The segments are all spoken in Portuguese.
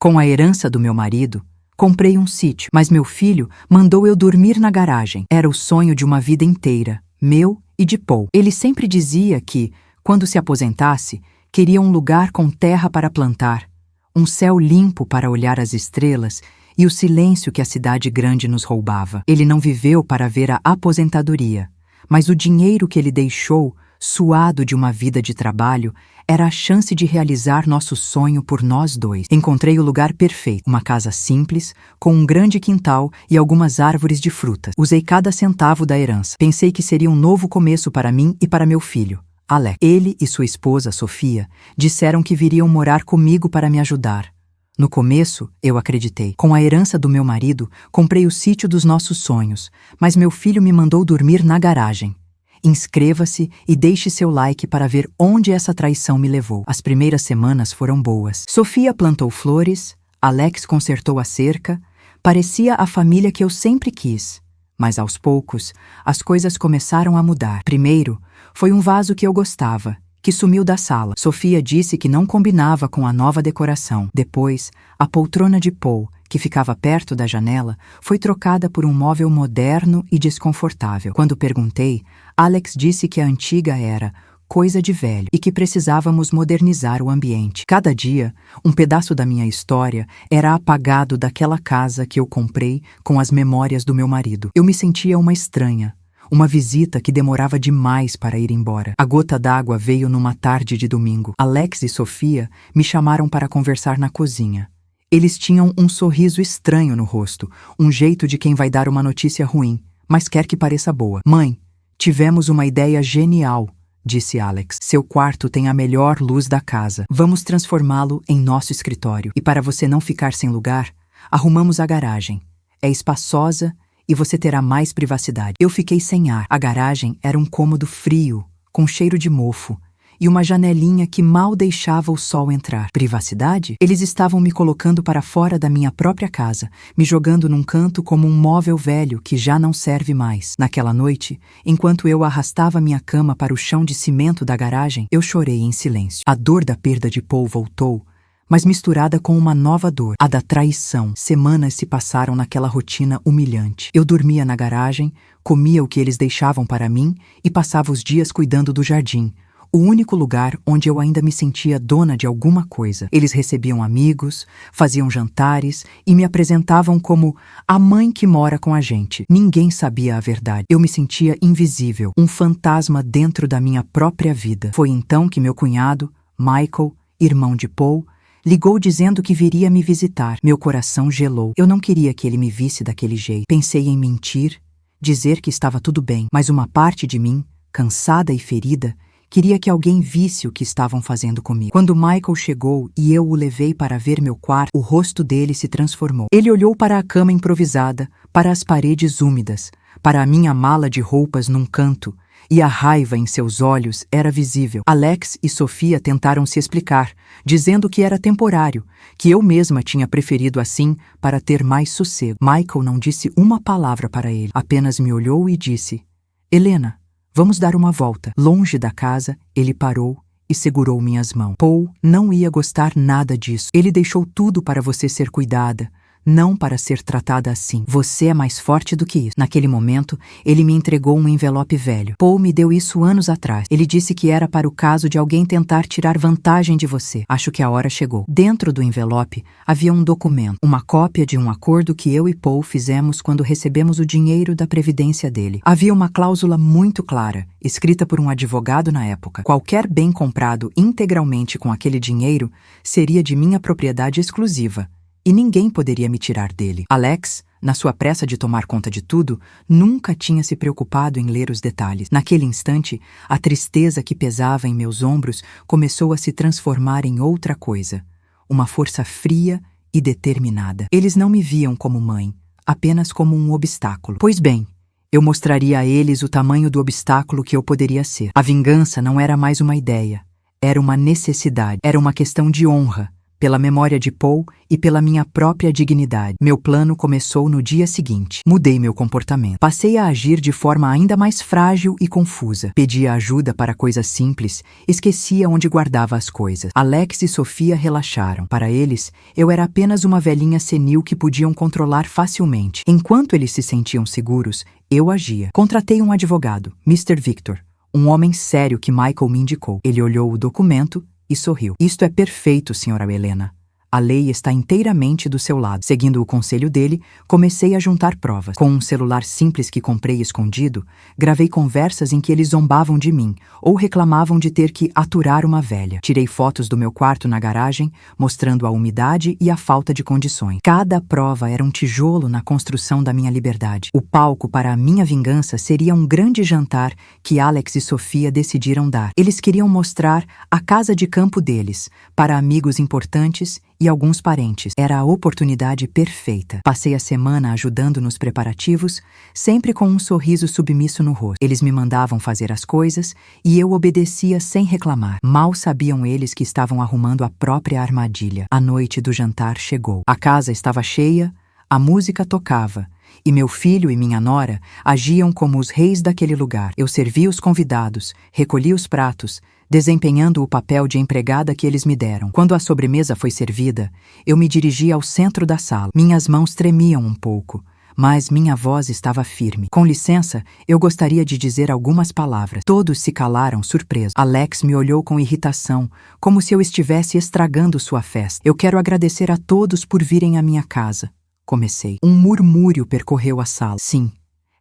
Com a herança do meu marido, comprei um sítio, mas meu filho mandou eu dormir na garagem. Era o sonho de uma vida inteira, meu e de Paul. Ele sempre dizia que, quando se aposentasse, queria um lugar com terra para plantar, um céu limpo para olhar as estrelas e o silêncio que a cidade grande nos roubava. Ele não viveu para ver a aposentadoria, mas o dinheiro que ele deixou, suado de uma vida de trabalho, era a chance de realizar nosso sonho por nós dois. Encontrei o lugar perfeito, uma casa simples, com um grande quintal e algumas árvores de frutas. Usei cada centavo da herança. Pensei que seria um novo começo para mim e para meu filho, Alex. Ele e sua esposa, Sofia, disseram que viriam morar comigo para me ajudar. No começo, eu acreditei. Com a herança do meu marido, comprei o sítio dos nossos sonhos, mas meu filho me mandou dormir na garagem. Inscreva-se e deixe seu like para ver onde essa traição me levou. As primeiras semanas foram boas. Sofia plantou flores, Alex consertou a cerca, parecia a família que eu sempre quis. Mas aos poucos, as coisas começaram a mudar. Primeiro, foi um vaso que eu gostava, que sumiu da sala. Sofia disse que não combinava com a nova decoração. Depois, a poltrona de Paul, que ficava perto da janela, foi trocada por um móvel moderno e desconfortável. Quando perguntei, Alex disse que a antiga era coisa de velho e que precisávamos modernizar o ambiente. Cada dia, um pedaço da minha história era apagado daquela casa que eu comprei com as memórias do meu marido. Eu me sentia uma estranha, uma visita que demorava demais para ir embora. A gota d'água veio numa tarde de domingo. Alex e Sofia me chamaram para conversar na cozinha. Eles tinham um sorriso estranho no rosto, um jeito de quem vai dar uma notícia ruim, mas quer que pareça boa. Mãe, tivemos uma ideia genial, disse Alex. Seu quarto tem a melhor luz da casa. Vamos transformá-lo em nosso escritório. E para você não ficar sem lugar, arrumamos a garagem. É espaçosa e você terá mais privacidade. Eu fiquei sem ar. A garagem era um cômodo frio, com cheiro de mofo, e uma janelinha que mal deixava o sol entrar. Privacidade? Eles estavam me colocando para fora da minha própria casa, me jogando num canto como um móvel velho que já não serve mais. Naquela noite, enquanto eu arrastava minha cama para o chão de cimento da garagem, eu chorei em silêncio. A dor da perda de Paul voltou, mas misturada com uma nova dor, a da traição. Semanas se passaram naquela rotina humilhante. Eu dormia na garagem, comia o que eles deixavam para mim e passava os dias cuidando do jardim, o único lugar onde eu ainda me sentia dona de alguma coisa. Eles recebiam amigos, faziam jantares e me apresentavam como a mãe que mora com a gente. Ninguém sabia a verdade. Eu me sentia invisível, um fantasma dentro da minha própria vida. Foi então que meu cunhado, Michael, irmão de Paul, ligou dizendo que viria me visitar. Meu coração gelou. Eu não queria que ele me visse daquele jeito. Pensei em mentir, dizer que estava tudo bem, mas uma parte de mim, cansada e ferida, queria que alguém visse o que estavam fazendo comigo. Quando Michael chegou e eu o levei para ver meu quarto, o rosto dele se transformou. Ele olhou para a cama improvisada, para as paredes úmidas, para a minha mala de roupas num canto, e a raiva em seus olhos era visível. Alex e Sofia tentaram se explicar, dizendo que era temporário, que eu mesma tinha preferido assim para ter mais sossego. Michael não disse uma palavra para ele, apenas me olhou e disse: Helena, vamos dar uma volta. Longe da casa, ele parou e segurou minhas mãos. Paul não ia gostar nada disso. Ele deixou tudo para você ser cuidada, não para ser tratada assim. Você é mais forte do que isso. Naquele momento, ele me entregou um envelope velho. Paul me deu isso anos atrás. Ele disse que era para o caso de alguém tentar tirar vantagem de você. Acho que a hora chegou. Dentro do envelope, havia um documento, uma cópia de um acordo que eu e Paul fizemos quando recebemos o dinheiro da previdência dele. Havia uma cláusula muito clara, escrita por um advogado na época. Qualquer bem comprado integralmente com aquele dinheiro seria de minha propriedade exclusiva, e ninguém poderia me tirar dele. Alex, na sua pressa de tomar conta de tudo, nunca tinha se preocupado em ler os detalhes. Naquele instante, a tristeza que pesava em meus ombros começou a se transformar em outra coisa, uma força fria e determinada. Eles não me viam como mãe, apenas como um obstáculo. Pois bem, eu mostraria a eles o tamanho do obstáculo que eu poderia ser. A vingança não era mais uma ideia, era uma necessidade, era uma questão de honra, pela memória de Paul e pela minha própria dignidade. Meu plano começou no dia seguinte. Mudei meu comportamento. Passei a agir de forma ainda mais frágil e confusa. Pedia ajuda para coisas simples, esquecia onde guardava as coisas. Alex e Sofia relaxaram. Para eles, eu era apenas uma velhinha senil que podiam controlar facilmente. Enquanto eles se sentiam seguros, eu agia. Contratei um advogado, Mr. Victor, um homem sério que Michael me indicou. Ele olhou o documento e sorriu. Isto é perfeito, senhora Helena. A lei está inteiramente do seu lado. Seguindo o conselho dele, comecei a juntar provas. Com um celular simples que comprei escondido, gravei conversas em que eles zombavam de mim ou reclamavam de ter que aturar uma velha. Tirei fotos do meu quarto na garagem, mostrando a umidade e a falta de condições. Cada prova era um tijolo na construção da minha liberdade. O palco para a minha vingança seria um grande jantar que Alex e Sofia decidiram dar. Eles queriam mostrar a casa de campo deles para amigos importantes e alguns parentes. Era a oportunidade perfeita. Passei a semana ajudando nos preparativos, sempre com um sorriso submisso no rosto. Eles me mandavam fazer as coisas e eu obedecia sem reclamar. Mal sabiam eles que estavam arrumando a própria armadilha. A noite do jantar chegou. A casa estava cheia, a música tocava, e meu filho e minha nora agiam como os reis daquele lugar. Eu servia os convidados, recolhia os pratos, desempenhando o papel de empregada que eles me deram. Quando a sobremesa foi servida, eu me dirigi ao centro da sala. Minhas mãos tremiam um pouco, mas minha voz estava firme. Com licença, eu gostaria de dizer algumas palavras. Todos se calaram, surpresos. Alex me olhou com irritação, como se eu estivesse estragando sua festa. Eu quero agradecer a todos por virem à minha casa. Comecei. Um murmúrio percorreu a sala. Sim.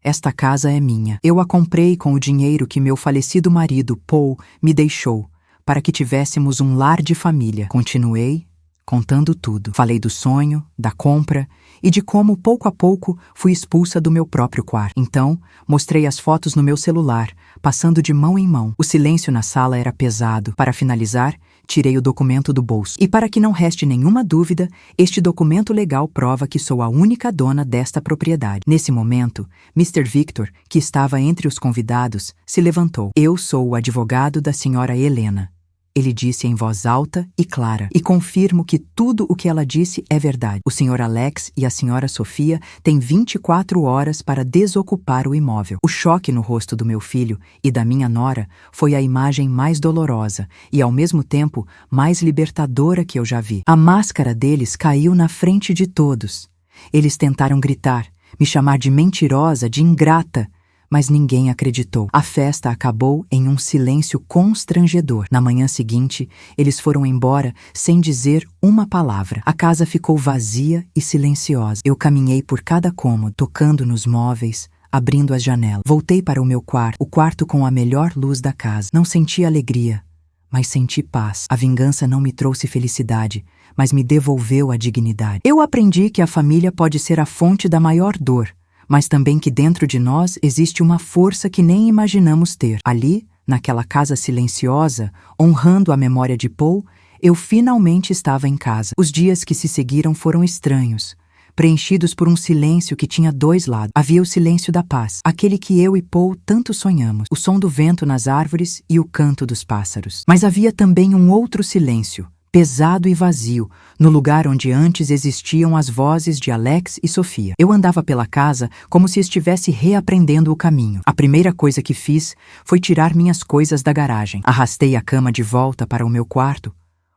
Esta casa é minha. Eu a comprei com o dinheiro que meu falecido marido, Paul, me deixou, para que tivéssemos um lar de família. Continuei, contando tudo. Falei do sonho, da compra e de como, pouco a pouco, fui expulsa do meu próprio quarto. Então, mostrei as fotos no meu celular, passando de mão em mão. O silêncio na sala era pesado. Para finalizar, tirei o documento do bolso. E para que não reste nenhuma dúvida, este documento legal prova que sou a única dona desta propriedade. Nesse momento, Mr. Victor, que estava entre os convidados, se levantou. Eu sou o advogado da senhora Helena. Ele disse em voz alta e clara, e confirmo que tudo o que ela disse é verdade. O Sr. Alex e a Sra. Sofia têm 24 horas para desocupar o imóvel. O choque no rosto do meu filho e da minha nora foi a imagem mais dolorosa e, ao mesmo tempo, mais libertadora que eu já vi. A máscara deles caiu na frente de todos. Eles tentaram gritar, me chamar de mentirosa, de ingrata, mas ninguém acreditou. A festa acabou em um silêncio constrangedor. Na manhã seguinte, eles foram embora sem dizer uma palavra. A casa ficou vazia e silenciosa. Eu caminhei por cada cômodo, tocando nos móveis, abrindo as janelas. Voltei para o quarto com a melhor luz da casa. Não senti alegria, mas senti paz. A vingança não me trouxe felicidade, mas me devolveu a dignidade. Eu aprendi que a família pode ser a fonte da maior dor, mas também que dentro de nós existe uma força que nem imaginamos ter. Ali, naquela casa silenciosa, honrando a memória de Paul, eu finalmente estava em casa. Os dias que se seguiram foram estranhos, preenchidos por um silêncio que tinha dois lados. Havia o silêncio da paz, aquele que eu e Paul tanto sonhamos, o som do vento nas árvores e o canto dos pássaros. Mas havia também um outro silêncio, pesado e vazio, no lugar onde antes existiam as vozes de Alex e Sofia. Eu andava pela casa como se estivesse reaprendendo o caminho. A primeira coisa que fiz foi tirar minhas coisas da garagem. Arrastei a cama de volta para o meu quarto,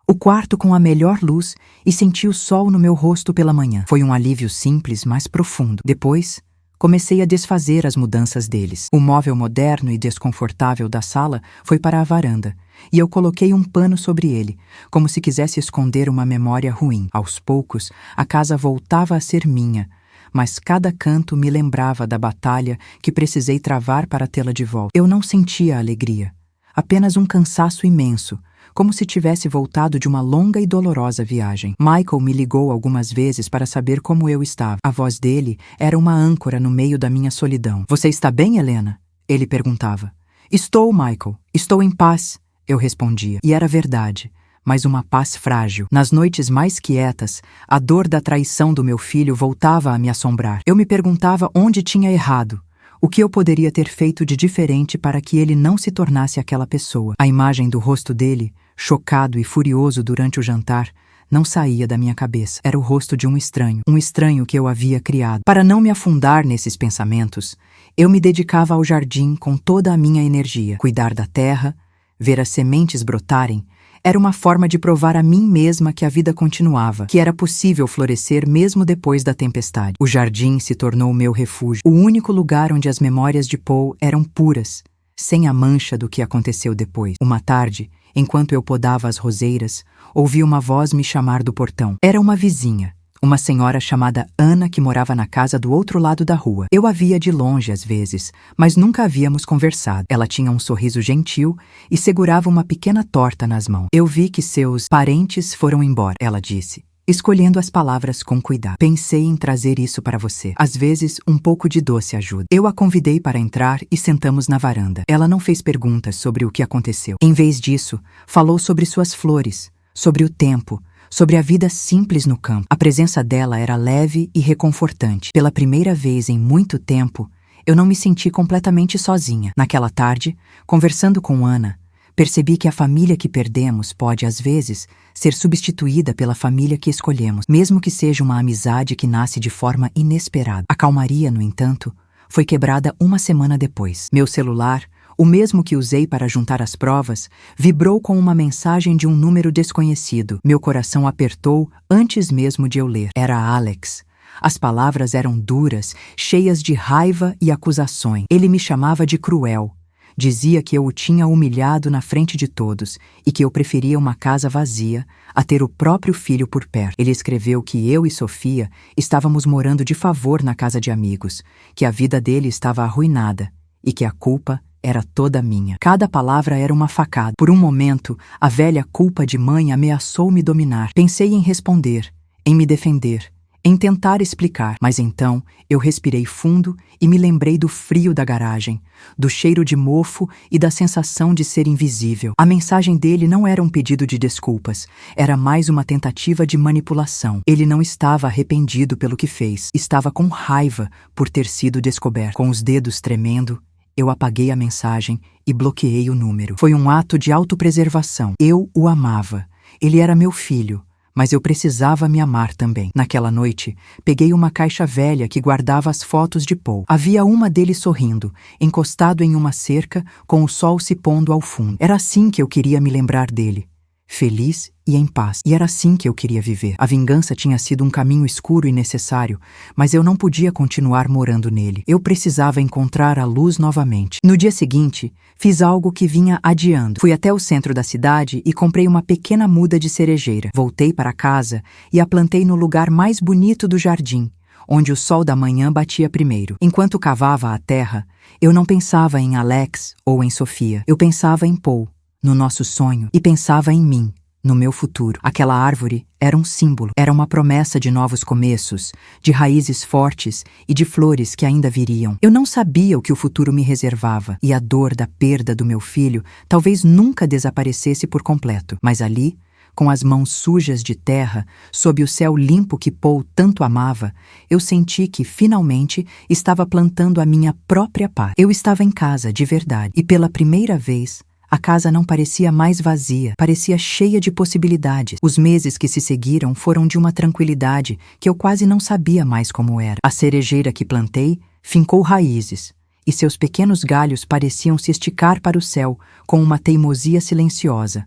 o quarto com a melhor luz, e senti o sol no meu rosto pela manhã. Foi um alívio simples, mas profundo. Depois, comecei a desfazer as mudanças deles. O móvel moderno e desconfortável da sala foi para a varanda, e eu coloquei um pano sobre ele, como se quisesse esconder uma memória ruim. Aos poucos, a casa voltava a ser minha, mas cada canto me lembrava da batalha que precisei travar para tê-la de volta. Eu não sentia alegria, apenas um cansaço imenso, como se tivesse voltado de uma longa e dolorosa viagem. Michael me ligou algumas vezes para saber como eu estava. A voz dele era uma âncora no meio da minha solidão. "Você está bem, Helena?" Ele perguntava. "Estou, Michael. Estou em paz", eu respondia. E era verdade, mas uma paz frágil. Nas noites mais quietas, a dor da traição do meu filho voltava a me assombrar. Eu me perguntava onde tinha errado, o que eu poderia ter feito de diferente para que ele não se tornasse aquela pessoa. A imagem do rosto dele, chocado e furioso durante o jantar, não saía da minha cabeça. Era o rosto de um estranho que eu havia criado. Para não me afundar nesses pensamentos, eu me dedicava ao jardim com toda a minha energia. Cuidar da terra, ver as sementes brotarem, era uma forma de provar a mim mesma que a vida continuava, que era possível florescer mesmo depois da tempestade. O jardim se tornou o meu refúgio, o único lugar onde as memórias de Paul eram puras, sem a mancha do que aconteceu depois. Uma tarde, enquanto eu podava as roseiras, ouvi uma voz me chamar do portão. Era uma vizinha, uma senhora chamada Ana que morava na casa do outro lado da rua. Eu a via de longe às vezes, mas nunca havíamos conversado. Ela tinha um sorriso gentil e segurava uma pequena torta nas mãos. Eu vi que seus parentes foram embora, ela disse, escolhendo as palavras com cuidado. Pensei em trazer isso para você. Às vezes, um pouco de doce ajuda. Eu a convidei para entrar e sentamos na varanda. Ela não fez perguntas sobre o que aconteceu. Em vez disso, falou sobre suas flores, sobre o tempo, sobre a vida simples no campo. A presença dela era leve e reconfortante. Pela primeira vez em muito tempo, eu não me senti completamente sozinha. Naquela tarde, conversando com Ana, percebi que a família que perdemos pode, às vezes, ser substituída pela família que escolhemos, mesmo que seja uma amizade que nasce de forma inesperada. A calmaria, no entanto, foi quebrada uma semana depois. Meu celular, o mesmo que usei para juntar as provas, vibrou com uma mensagem de um número desconhecido. Meu coração apertou antes mesmo de eu ler. Era Alex. As palavras eram duras, cheias de raiva e acusações. Ele me chamava de cruel. Dizia que eu o tinha humilhado na frente de todos e que eu preferia uma casa vazia a ter o próprio filho por perto. Ele escreveu que eu e Sofia estávamos morando de favor na casa de amigos, que a vida dele estava arruinada e que a culpa era toda minha. Cada palavra era uma facada. Por um momento, a velha culpa de mãe ameaçou me dominar. Pensei em responder, em me defender, em tentar explicar, mas então eu respirei fundo e me lembrei do frio da garagem, do cheiro de mofo e da sensação de ser invisível. A mensagem dele não era um pedido de desculpas, era mais uma tentativa de manipulação. Ele não estava arrependido pelo que fez, estava com raiva por ter sido descoberto. Com os dedos tremendo, eu apaguei a mensagem e bloqueei o número. Foi um ato de autopreservação. Eu o amava. Ele era meu filho, mas eu precisava me amar também. Naquela noite, peguei uma caixa velha que guardava as fotos de Paul. Havia uma dele sorrindo, encostado em uma cerca, com o sol se pondo ao fundo. Era assim que eu queria me lembrar dele. Feliz e em paz. E era assim que eu queria viver. A vingança tinha sido um caminho escuro e necessário, mas eu não podia continuar morando nele. Eu precisava encontrar a luz novamente. No dia seguinte, fiz algo que vinha adiando. Fui até o centro da cidade e comprei uma pequena muda de cerejeira. Voltei para casa e a plantei no lugar mais bonito do jardim, onde o sol da manhã batia primeiro. Enquanto cavava a terra, eu não pensava em Alex ou em Sofia. Eu pensava em Paul, no nosso sonho, e pensava em mim, no meu futuro. Aquela árvore era um símbolo, era uma promessa de novos começos, de raízes fortes e de flores que ainda viriam. Eu não sabia o que o futuro me reservava, e a dor da perda do meu filho talvez nunca desaparecesse por completo. Mas ali, com as mãos sujas de terra, sob o céu limpo que Paul tanto amava, eu senti que, finalmente, estava plantando a minha própria paz. Eu estava em casa, de verdade, e pela primeira vez, a casa não parecia mais vazia, parecia cheia de possibilidades. Os meses que se seguiram foram de uma tranquilidade que eu quase não sabia mais como era. A cerejeira que plantei fincou raízes, e seus pequenos galhos pareciam se esticar para o céu com uma teimosia silenciosa,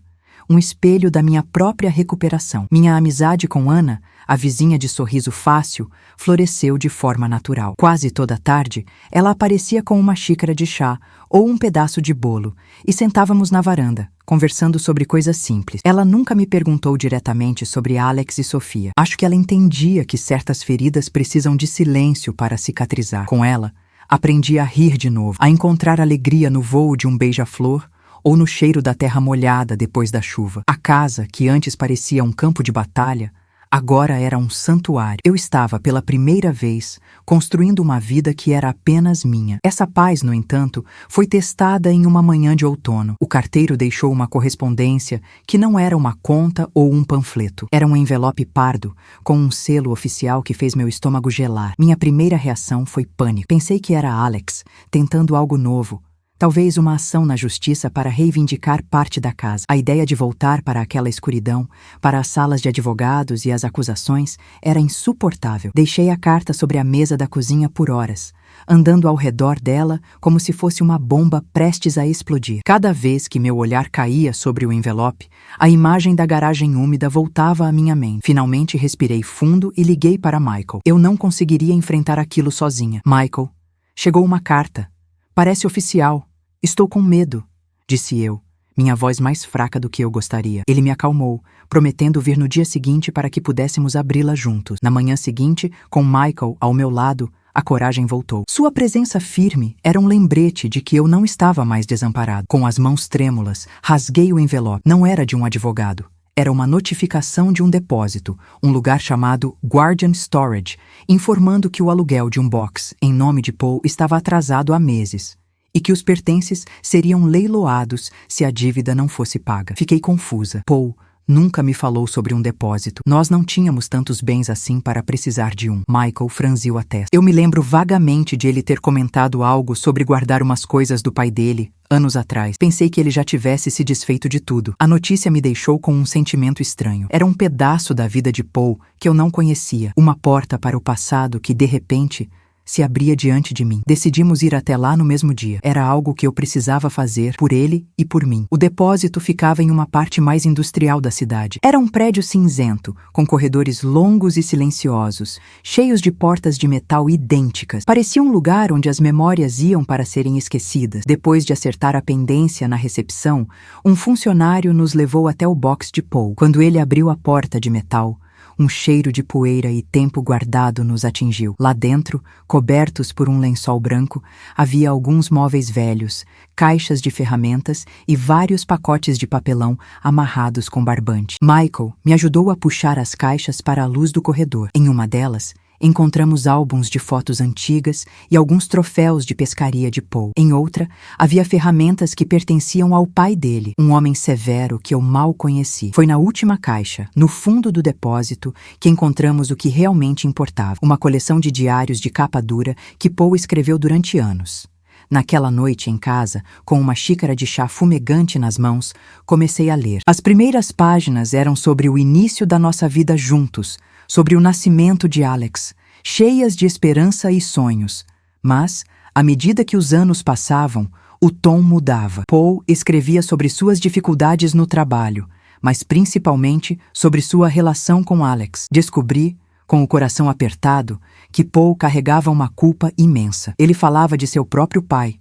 um espelho da minha própria recuperação. Minha amizade com Ana, a vizinha de sorriso fácil, floresceu de forma natural. Quase toda tarde, ela aparecia com uma xícara de chá ou um pedaço de bolo, e sentávamos na varanda, conversando sobre coisas simples. Ela nunca me perguntou diretamente sobre Alex e Sofia. Acho que ela entendia que certas feridas precisam de silêncio para cicatrizar. Com ela, aprendi a rir de novo, a encontrar alegria no voo de um beija-flor ou no cheiro da terra molhada depois da chuva. A casa, que antes parecia um campo de batalha, agora era um santuário. Eu estava, pela primeira vez, construindo uma vida que era apenas minha. Essa paz, no entanto, foi testada em uma manhã de outono. O carteiro deixou uma correspondência que não era uma conta ou um panfleto. Era um envelope pardo, com um selo oficial que fez meu estômago gelar. Minha primeira reação foi pânico. Pensei que era Alex, tentando algo novo, Talvez uma ação na justiça para reivindicar parte da casa. A ideia de voltar para aquela escuridão, para as salas de advogados e as acusações, era insuportável. Deixei a carta sobre a mesa da cozinha por horas, andando ao redor dela como se fosse uma bomba prestes a explodir. Cada vez que meu olhar caía sobre o envelope, a imagem da garagem úmida voltava à minha mente. Finalmente respirei fundo e liguei para Michael. Eu não conseguiria enfrentar aquilo sozinha. Michael, chegou uma carta. Parece oficial. Estou com medo, disse eu, minha voz mais fraca do que eu gostaria. Ele me acalmou, prometendo vir no dia seguinte para que pudéssemos abri-la juntos. Na manhã seguinte, com Michael ao meu lado, a coragem voltou. Sua presença firme era um lembrete de que eu não estava mais desamparado. Com as mãos trêmulas, rasguei o envelope. Não era de um advogado. Era uma notificação de um depósito, um lugar chamado Guardian Storage, informando que o aluguel de um box em nome de Paul estava atrasado há meses e que os pertences seriam leiloados se a dívida não fosse paga. Fiquei confusa. Paul nunca me falou sobre um depósito. Nós não tínhamos tantos bens assim para precisar de um. Michael franziu a testa. Eu me lembro vagamente de ele ter comentado algo sobre guardar umas coisas do pai dele, anos atrás. Pensei que ele já tivesse se desfeito de tudo. A notícia me deixou com um sentimento estranho. Era um pedaço da vida de Paul que eu não conhecia. Uma porta para o passado que, de repente, se abria diante de mim. Decidimos ir até lá no mesmo dia. Era algo que eu precisava fazer por ele e por mim. O depósito ficava em uma parte mais industrial da cidade. Era um prédio cinzento, com corredores longos e silenciosos, cheios de portas de metal idênticas. Parecia um lugar onde as memórias iam para serem esquecidas. Depois de acertar a pendência na recepção, um funcionário nos levou até o box de Paul. Quando ele abriu a porta de metal, um cheiro de poeira e tempo guardado nos atingiu. Lá dentro, cobertos por um lençol branco, havia alguns móveis velhos, caixas de ferramentas e vários pacotes de papelão amarrados com barbante. Michael me ajudou a puxar as caixas para a luz do corredor. Em uma delas, encontramos álbuns de fotos antigas e alguns troféus de pescaria de Paul. Em outra, havia ferramentas que pertenciam ao pai dele, um homem severo que eu mal conheci. Foi na última caixa, no fundo do depósito, que encontramos o que realmente importava: uma coleção de diários de capa dura que Paul escreveu durante anos. Naquela noite em casa, com uma xícara de chá fumegante nas mãos, comecei a ler. As primeiras páginas eram sobre o início da nossa vida juntos, sobre o nascimento de Alex, cheias de esperança e sonhos. Mas, à medida que os anos passavam, o tom mudava. Paul escrevia sobre suas dificuldades no trabalho, mas principalmente sobre sua relação com Alex. Descobri, com o coração apertado, que Paul carregava uma culpa imensa. Ele falava de seu próprio pai,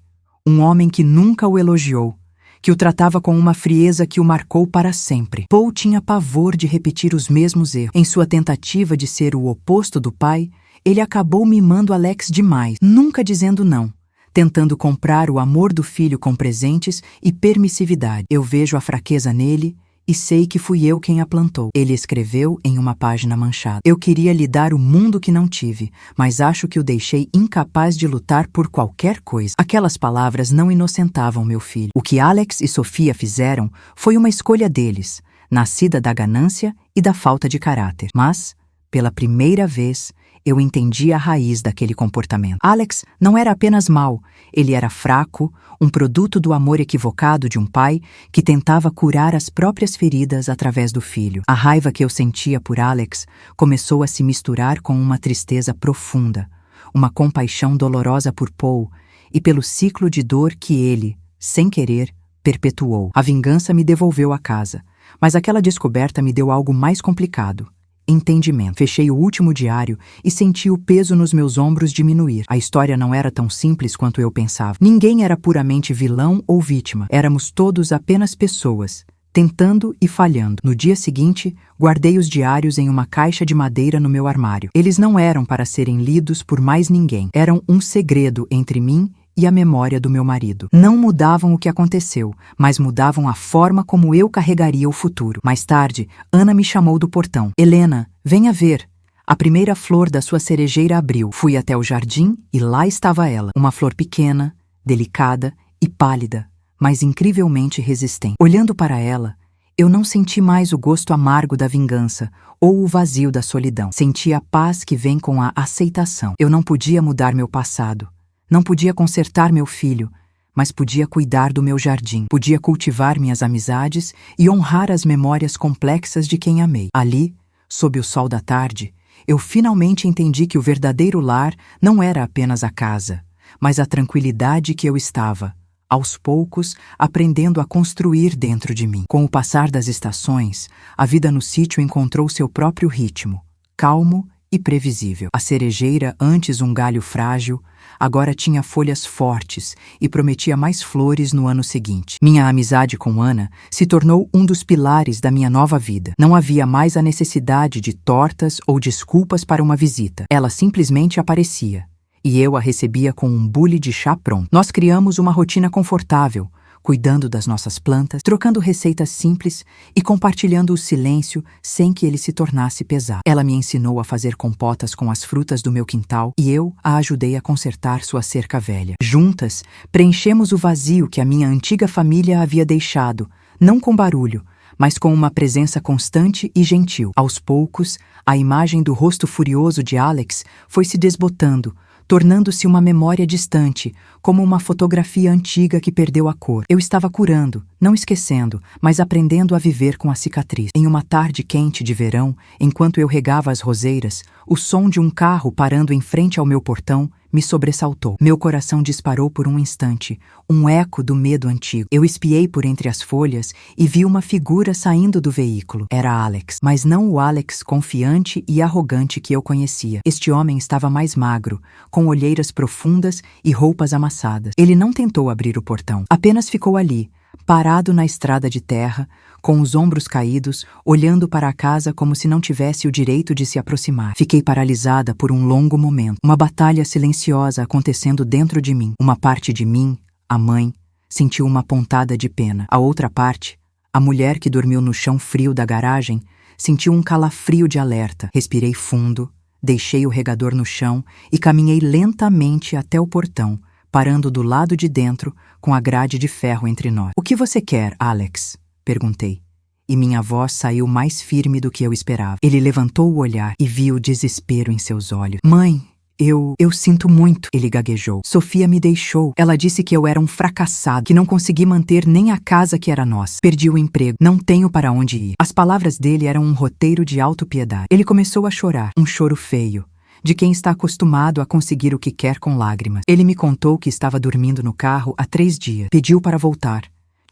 um homem que nunca o elogiou, que o tratava com uma frieza que o marcou para sempre. Paul tinha pavor de repetir os mesmos erros. Em sua tentativa de ser o oposto do pai, ele acabou mimando Alex demais, nunca dizendo não, tentando comprar o amor do filho com presentes e permissividade. Eu vejo a fraqueza nele e sei que fui eu quem a plantou. Ele escreveu em uma página manchada: eu queria lhe dar o mundo que não tive, mas acho que o deixei incapaz de lutar por qualquer coisa. Aquelas palavras não inocentavam meu filho. O que Alex e Sofia fizeram foi uma escolha deles, nascida da ganância e da falta de caráter. Mas, pela primeira vez, eu entendi a raiz daquele comportamento. Alex não era apenas mau, ele era fraco, um produto do amor equivocado de um pai que tentava curar as próprias feridas através do filho. A raiva que eu sentia por Alex começou a se misturar com uma tristeza profunda, uma compaixão dolorosa por Paul e pelo ciclo de dor que ele, sem querer, perpetuou. A vingança me devolveu a casa, mas aquela descoberta me deu algo mais complicado: entendimento. Fechei o último diário e senti o peso nos meus ombros diminuir. A história não era tão simples quanto eu pensava. Ninguém era puramente vilão ou vítima. Éramos todos apenas pessoas, tentando e falhando. No dia seguinte, guardei os diários em uma caixa de madeira no meu armário. Eles não eram para serem lidos por mais ninguém. Eram um segredo entre mim e a memória do meu marido. Não mudavam o que aconteceu, mas mudavam a forma como eu carregaria o futuro. Mais tarde, Ana me chamou do portão. Helena, venha ver. A primeira flor da sua cerejeira abriu. Fui até o jardim e lá estava ela. Uma flor pequena, delicada e pálida, mas incrivelmente resistente. Olhando para ela, eu não senti mais o gosto amargo da vingança ou o vazio da solidão. Senti a paz que vem com a aceitação. Eu não podia mudar meu passado. Não podia consertar meu filho, mas podia cuidar do meu jardim, podia cultivar minhas amizades e honrar as memórias complexas de quem amei. Ali, sob o sol da tarde, eu finalmente entendi que o verdadeiro lar não era apenas a casa, mas a tranquilidade que eu estava, aos poucos, aprendendo a construir dentro de mim. Com o passar das estações, a vida no sítio encontrou seu próprio ritmo, calmo e previsível. A cerejeira, antes um galho frágil, agora tinha folhas fortes e prometia mais flores no ano seguinte. Minha amizade com Ana se tornou um dos pilares da minha nova vida. Não havia mais a necessidade de tortas ou desculpas para uma visita. Ela simplesmente aparecia, e eu a recebia com um bule de chá pronto. Nós criamos uma rotina confortável, cuidando das nossas plantas, trocando receitas simples e compartilhando o silêncio sem que ele se tornasse pesado. Ela me ensinou a fazer compotas com as frutas do meu quintal e eu a ajudei a consertar sua cerca velha. Juntas, preenchemos o vazio que a minha antiga família havia deixado, não com barulho, mas com uma presença constante e gentil. Aos poucos, a imagem do rosto furioso de Alex foi se desbotando, tornando-se uma memória distante, como uma fotografia antiga que perdeu a cor. Eu estava curando, não esquecendo, mas aprendendo a viver com a cicatriz. Em uma tarde quente de verão, enquanto eu regava as roseiras, o som de um carro parando em frente ao meu portão me sobressaltou. Meu coração disparou por um instante, um eco do medo antigo. Eu espiei por entre as folhas e vi uma figura saindo do veículo. Era Alex, mas não o Alex confiante e arrogante que eu conhecia. Este homem estava mais magro, com olheiras profundas e roupas amassadas. Ele não tentou abrir o portão, apenas ficou ali, parado na estrada de terra, com os ombros caídos, olhando para a casa como se não tivesse o direito de se aproximar. Fiquei paralisada por um longo momento, uma batalha silenciosa acontecendo dentro de mim. Uma parte de mim, a mãe, sentiu uma pontada de pena. A outra parte, a mulher que dormiu no chão frio da garagem, sentiu um calafrio de alerta. Respirei fundo, deixei o regador no chão e caminhei lentamente até o portão, parando do lado de dentro, com a grade de ferro entre nós. "O que você quer, Alex?" perguntei, e minha voz saiu mais firme do que eu esperava. Ele levantou o olhar e vi o desespero em seus olhos. "Mãe, eu sinto muito", ele gaguejou. "Sofia me deixou. Ela disse que eu era um fracassado, que não consegui manter nem a casa que era nossa. Perdi o emprego, não tenho para onde ir." As palavras dele eram um roteiro de autopiedade. Ele começou a chorar, um choro feio, de quem está acostumado a conseguir o que quer com lágrimas. Ele me contou que estava dormindo no carro há 3 dias. Pediu para voltar.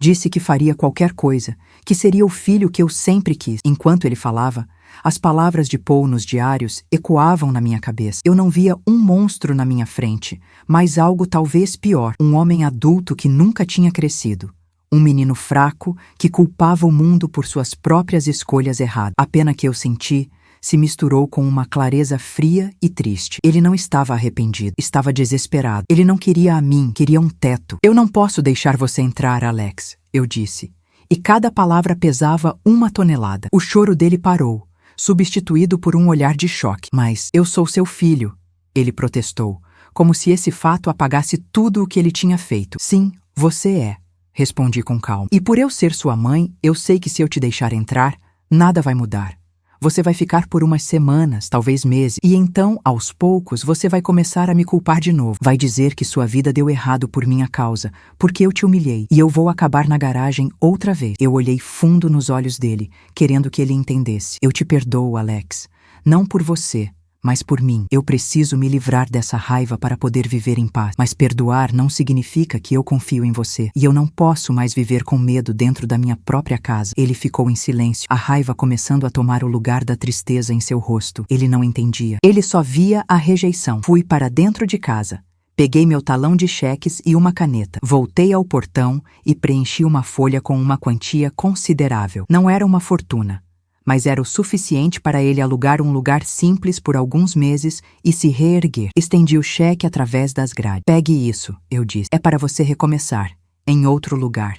Disse que faria qualquer coisa, que seria o filho que eu sempre quis. Enquanto ele falava, as palavras de Paul nos diários ecoavam na minha cabeça. Eu não via um monstro na minha frente, mas algo talvez pior. Um homem adulto que nunca tinha crescido. Um menino fraco que culpava o mundo por suas próprias escolhas erradas. A pena que eu senti se misturou com uma clareza fria e triste. Ele não estava arrependido, estava desesperado. Ele não queria a mim, queria um teto. "Eu não posso deixar você entrar, Alex", eu disse. E cada palavra pesava 1 tonelada. O choro dele parou, substituído por um olhar de choque. "Mas eu sou seu filho", ele protestou, como se esse fato apagasse tudo o que ele tinha feito. "Sim, você é", respondi com calma. "E por eu ser sua mãe, eu sei que se eu te deixar entrar, nada vai mudar. Você vai ficar por umas semanas, talvez meses, e então, aos poucos, você vai começar a me culpar de novo. Vai dizer que sua vida deu errado por minha causa, porque eu te humilhei, e eu vou acabar na garagem outra vez." Eu olhei fundo nos olhos dele, querendo que ele entendesse. "Eu te perdoo, Alex. Não por você, mas por mim. Eu preciso me livrar dessa raiva para poder viver em paz. Mas perdoar não significa que eu confio em você. E eu não posso mais viver com medo dentro da minha própria casa." Ele ficou em silêncio, a raiva começando a tomar o lugar da tristeza em seu rosto. Ele não entendia. Ele só via a rejeição. Fui para dentro de casa. Peguei meu talão de cheques e uma caneta. Voltei ao portão e preenchi uma folha com uma quantia considerável. Não era uma fortuna, mas era o suficiente para ele alugar um lugar simples por alguns meses e se reerguer. Estendi o cheque através das grades. "Pegue isso", eu disse. "É para você recomeçar, em outro lugar.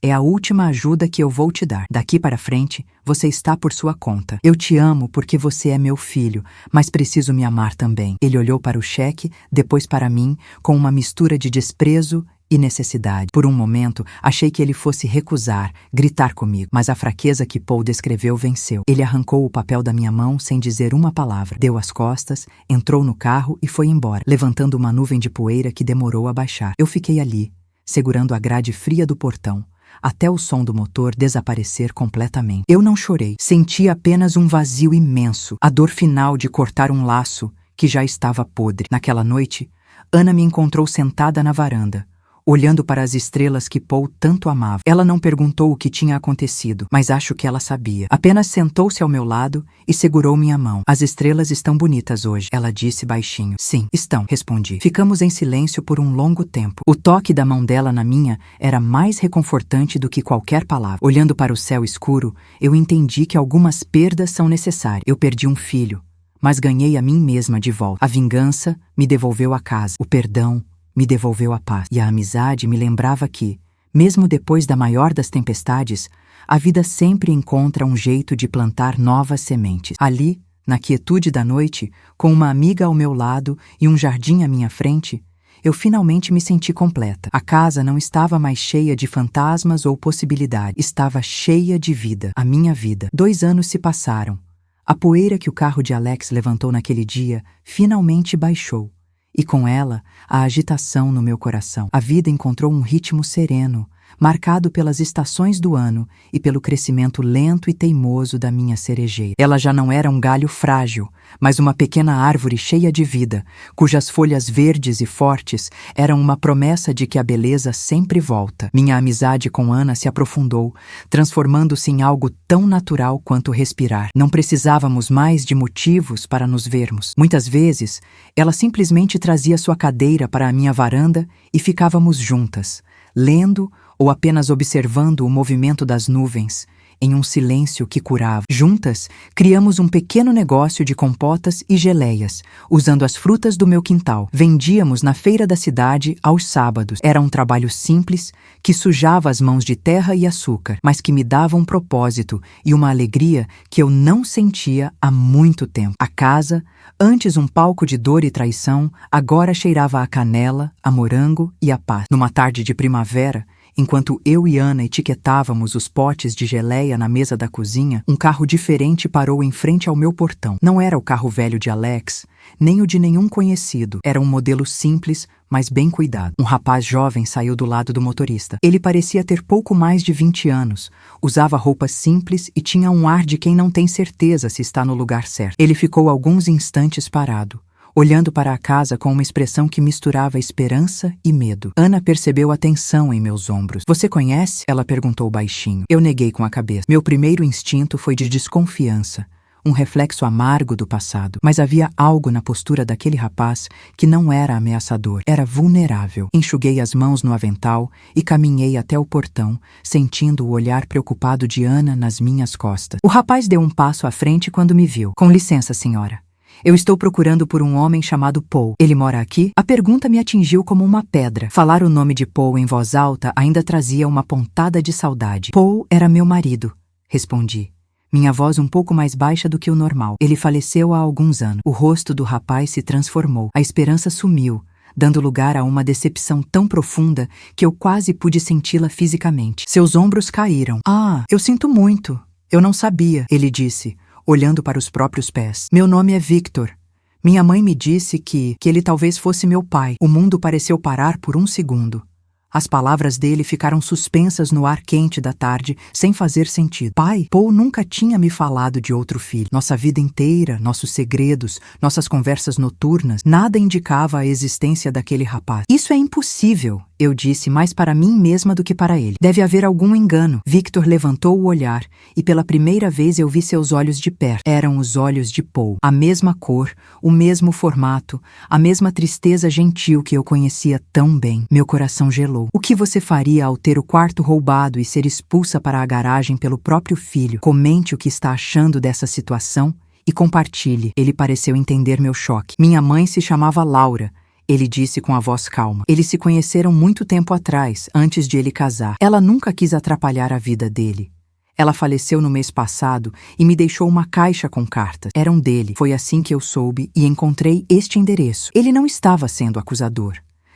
É a última ajuda que eu vou te dar. Daqui para frente, você está por sua conta. Eu te amo porque você é meu filho, mas preciso me amar também." Ele olhou para o cheque, depois para mim, com uma mistura de desprezo e necessidade. Por um momento, achei que ele fosse recusar, gritar comigo, mas a fraqueza que Paul descreveu venceu. Ele arrancou o papel da minha mão sem dizer uma palavra, deu as costas, entrou no carro e foi embora, levantando uma nuvem de poeira que demorou a baixar. Eu fiquei ali, segurando a grade fria do portão, até o som do motor desaparecer completamente. Eu não chorei, senti apenas um vazio imenso, a dor final de cortar um laço que já estava podre. Naquela noite, Ana me encontrou sentada na varanda, olhando para as estrelas que Paul tanto amava. Ela não perguntou o que tinha acontecido, mas acho que ela sabia. Apenas sentou-se ao meu lado e segurou minha mão. As estrelas estão bonitas hoje, ela disse baixinho. Sim, estão, respondi. Ficamos em silêncio por um longo tempo. O toque da mão dela na minha era mais reconfortante do que qualquer palavra. Olhando para o céu escuro, eu entendi que algumas perdas são necessárias. Eu perdi um filho, mas ganhei a mim mesma de volta. A vingança me devolveu a casa. O perdão me devolveu a paz. E a amizade me lembrava que, mesmo depois da maior das tempestades, a vida sempre encontra um jeito de plantar novas sementes. Ali, na quietude da noite, com uma amiga ao meu lado e um jardim à minha frente, eu finalmente me senti completa. A casa não estava mais cheia de fantasmas ou possibilidades. Estava cheia de vida. A minha vida. 2 anos se passaram. A poeira que o carro de Alex levantou naquele dia finalmente baixou. E com ela, a agitação no meu coração. A vida encontrou um ritmo sereno, marcado pelas estações do ano e pelo crescimento lento e teimoso da minha cerejeira. Ela já não era um galho frágil, mas uma pequena árvore cheia de vida, cujas folhas verdes e fortes eram uma promessa de que a beleza sempre volta. Minha amizade com Ana se aprofundou, transformando-se em algo tão natural quanto respirar. Não precisávamos mais de motivos para nos vermos. Muitas vezes, ela simplesmente trazia sua cadeira para a minha varanda e ficávamos juntas, lendo ou apenas observando o movimento das nuvens, em um silêncio que curava. Juntas, criamos um pequeno negócio de compotas e geleias, usando as frutas do meu quintal. Vendíamos na feira da cidade aos sábados. Era um trabalho simples, que sujava as mãos de terra e açúcar, mas que me dava um propósito e uma alegria que eu não sentia há muito tempo. A casa, antes um palco de dor e traição, agora cheirava a canela, a morango e a paz. Numa tarde de primavera, enquanto eu e Ana etiquetávamos os potes de geleia na mesa da cozinha, um carro diferente parou em frente ao meu portão. Não era o carro velho de Alex, nem o de nenhum conhecido. Era um modelo simples, mas bem cuidado. Um rapaz jovem saiu do lado do motorista. Ele parecia ter pouco mais de 20 anos, usava roupas simples e tinha um ar de quem não tem certeza se está no lugar certo. Ele ficou alguns instantes parado, olhando para a casa com uma expressão que misturava esperança e medo. Ana percebeu a tensão em meus ombros. Você conhece? Ela perguntou baixinho. Eu neguei com a cabeça. Meu primeiro instinto foi de desconfiança, um reflexo amargo do passado. Mas havia algo na postura daquele rapaz que não era ameaçador, era vulnerável. Enxuguei as mãos no avental e caminhei até o portão, sentindo o olhar preocupado de Ana nas minhas costas. O rapaz deu um passo à frente quando me viu. Com licença, senhora. Eu estou procurando por um homem chamado Paul. Ele mora aqui? A pergunta me atingiu como uma pedra. Falar o nome de Paul em voz alta ainda trazia uma pontada de saudade. Paul era meu marido, respondi, minha voz um pouco mais baixa do que o normal. Ele faleceu há alguns anos. O rosto do rapaz se transformou. A esperança sumiu, dando lugar a uma decepção tão profunda que eu quase pude senti-la fisicamente. Seus ombros caíram. Ah, eu sinto muito. Eu não sabia, ele disse, olhando para os próprios pés. Meu nome é Victor. Minha mãe me disse que ele talvez fosse meu pai. O mundo pareceu parar por um segundo. As palavras dele ficaram suspensas no ar quente da tarde, sem fazer sentido. Pai, Paul nunca tinha me falado de outro filho. Nossa vida inteira, nossos segredos, nossas conversas noturnas, nada indicava a existência daquele rapaz. Isso é impossível, eu disse, mais para mim mesma do que para ele. Deve haver algum engano. Victor levantou o olhar e pela primeira vez eu vi seus olhos de perto. Eram os olhos de Paul. A mesma cor, o mesmo formato, a mesma tristeza gentil que eu conhecia tão bem. Meu coração gelou. O que você faria ao ter o quarto roubado e ser expulsa para a garagem pelo próprio filho? Comente o que está achando dessa situação e compartilhe. Ele pareceu entender meu choque. Minha mãe se chamava Laura. Ele disse com a voz calma. Eles se conheceram muito tempo atrás, antes de ele casar. Ela nunca quis atrapalhar a vida dele. Ela faleceu no mês passado e me deixou uma caixa com cartas. Eram dele. Foi assim que eu soube e encontrei este endereço. Ele não estava sendo acusador.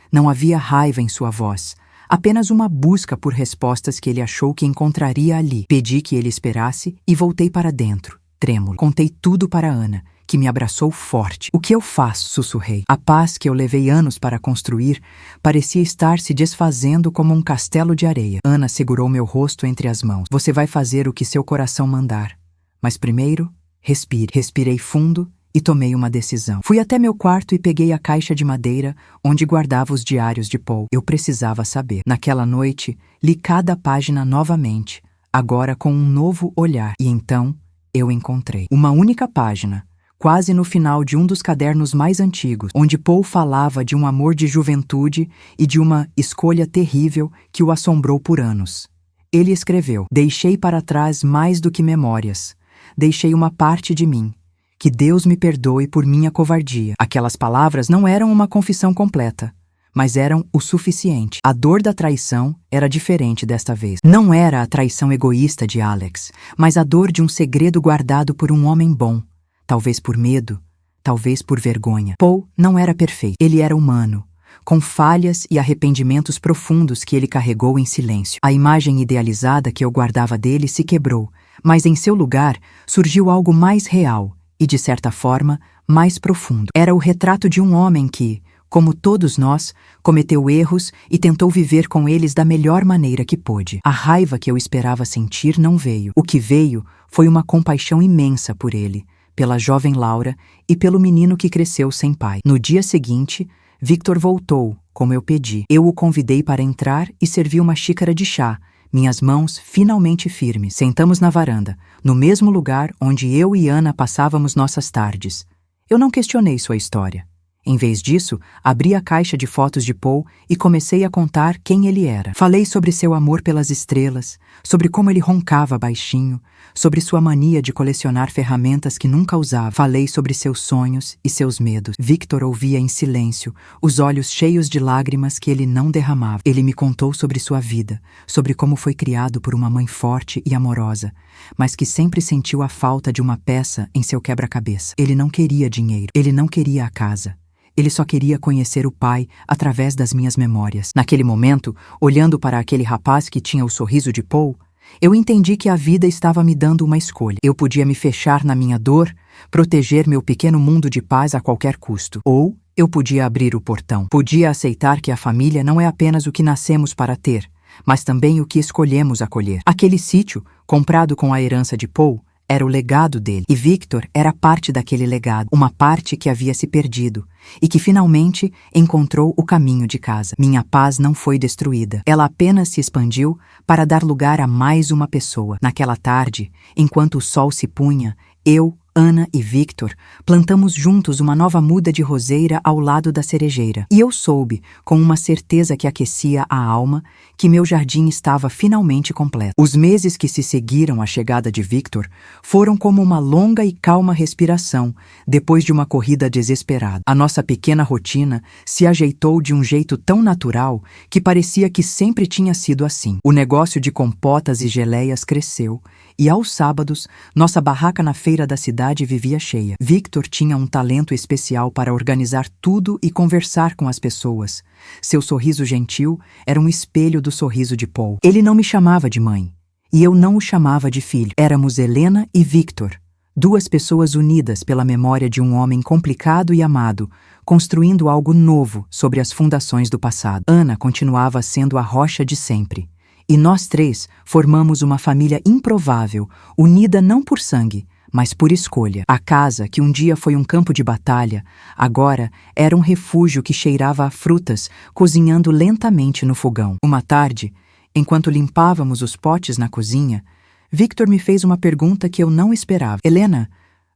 Não havia raiva em sua voz. Apenas uma busca por respostas que ele achou que encontraria ali. Pedi que ele esperasse e voltei para dentro, trêmulo. Contei tudo para Ana, que me abraçou forte. O que eu faço? Sussurrei. A paz que eu levei anos para construir parecia estar se desfazendo como um castelo de areia. Ana segurou meu rosto entre as mãos. Você vai fazer o que seu coração mandar. Mas primeiro, respire. Respirei fundo e tomei uma decisão. Fui até meu quarto e peguei a caixa de madeira onde guardava os diários de Paul. Eu precisava saber. Naquela noite, li cada página novamente, agora com um novo olhar. E então, eu encontrei uma única página, quase no final de um dos cadernos mais antigos, onde Paul falava de um amor de juventude e de uma escolha terrível que o assombrou por anos. Ele escreveu: deixei para trás mais do que memórias. Deixei uma parte de mim. Que Deus me perdoe por minha covardia. Aquelas palavras não eram uma confissão completa, mas eram o suficiente. A dor da traição era diferente desta vez. Não era a traição egoísta de Alex, mas a dor de um segredo guardado por um homem bom. Talvez por medo, talvez por vergonha. Paul não era perfeito. Ele era humano, com falhas e arrependimentos profundos que ele carregou em silêncio. A imagem idealizada que eu guardava dele se quebrou, mas em seu lugar surgiu algo mais real e, de certa forma, mais profundo. Era o retrato de um homem que, como todos nós, cometeu erros e tentou viver com eles da melhor maneira que pôde. A raiva que eu esperava sentir não veio. O que veio foi uma compaixão imensa por ele, pela jovem Laura e pelo menino que cresceu sem pai. No dia seguinte, Victor voltou, como eu pedi. Eu o convidei para entrar e servi uma xícara de chá, minhas mãos finalmente firmes. Sentamos na varanda, no mesmo lugar onde eu e Ana passávamos nossas tardes. Eu não questionei sua história. Em vez disso, abri a caixa de fotos de Paul e comecei a contar quem ele era. Falei sobre seu amor pelas estrelas, sobre como ele roncava baixinho, sobre sua mania de colecionar ferramentas que nunca usava. Falei sobre seus sonhos e seus medos. Victor ouvia em silêncio, os olhos cheios de lágrimas que ele não derramava. Ele me contou sobre sua vida, sobre como foi criado por uma mãe forte e amorosa, mas que sempre sentiu a falta de uma peça em seu quebra-cabeça. Ele não queria dinheiro, ele não queria a casa. Ele só queria conhecer o pai através das minhas memórias. Naquele momento, olhando para aquele rapaz que tinha o sorriso de Paul, eu entendi que a vida estava me dando uma escolha. Eu podia me fechar na minha dor, proteger meu pequeno mundo de paz a qualquer custo. Ou eu podia abrir o portão. Podia aceitar que a família não é apenas o que nascemos para ter, mas também o que escolhemos acolher. Aquele sítio, comprado com a herança de Paul, era o legado dele, e Victor era parte daquele legado, uma parte que havia se perdido, e que finalmente encontrou o caminho de casa. Minha paz não foi destruída, ela apenas se expandiu para dar lugar a mais uma pessoa. Naquela tarde, enquanto o sol se punha, eu, Ana e Victor plantamos juntos uma nova muda de roseira ao lado da cerejeira. E eu soube, com uma certeza que aquecia a alma, que meu jardim estava finalmente completo. Os meses que se seguiram à chegada de Victor foram como uma longa e calma respiração depois de uma corrida desesperada. A nossa pequena rotina se ajeitou de um jeito tão natural que parecia que sempre tinha sido assim. O negócio de compotas e geleias cresceu e, aos sábados, nossa barraca na feira da cidade vivia cheia. Victor tinha um talento especial para organizar tudo e conversar com as pessoas. Seu sorriso gentil era um espelho do sorriso de Paul. Ele não me chamava de mãe, e eu não o chamava de filho. Éramos Helena e Victor, duas pessoas unidas pela memória de um homem complicado e amado, construindo algo novo sobre as fundações do passado. Ana continuava sendo a rocha de sempre. E nós três formamos uma família improvável, unida não por sangue, mas por escolha. A casa, que um dia foi um campo de batalha, agora era um refúgio que cheirava a frutas, cozinhando lentamente no fogão. Uma tarde, enquanto limpávamos os potes na cozinha, Victor me fez uma pergunta que eu não esperava. Helena,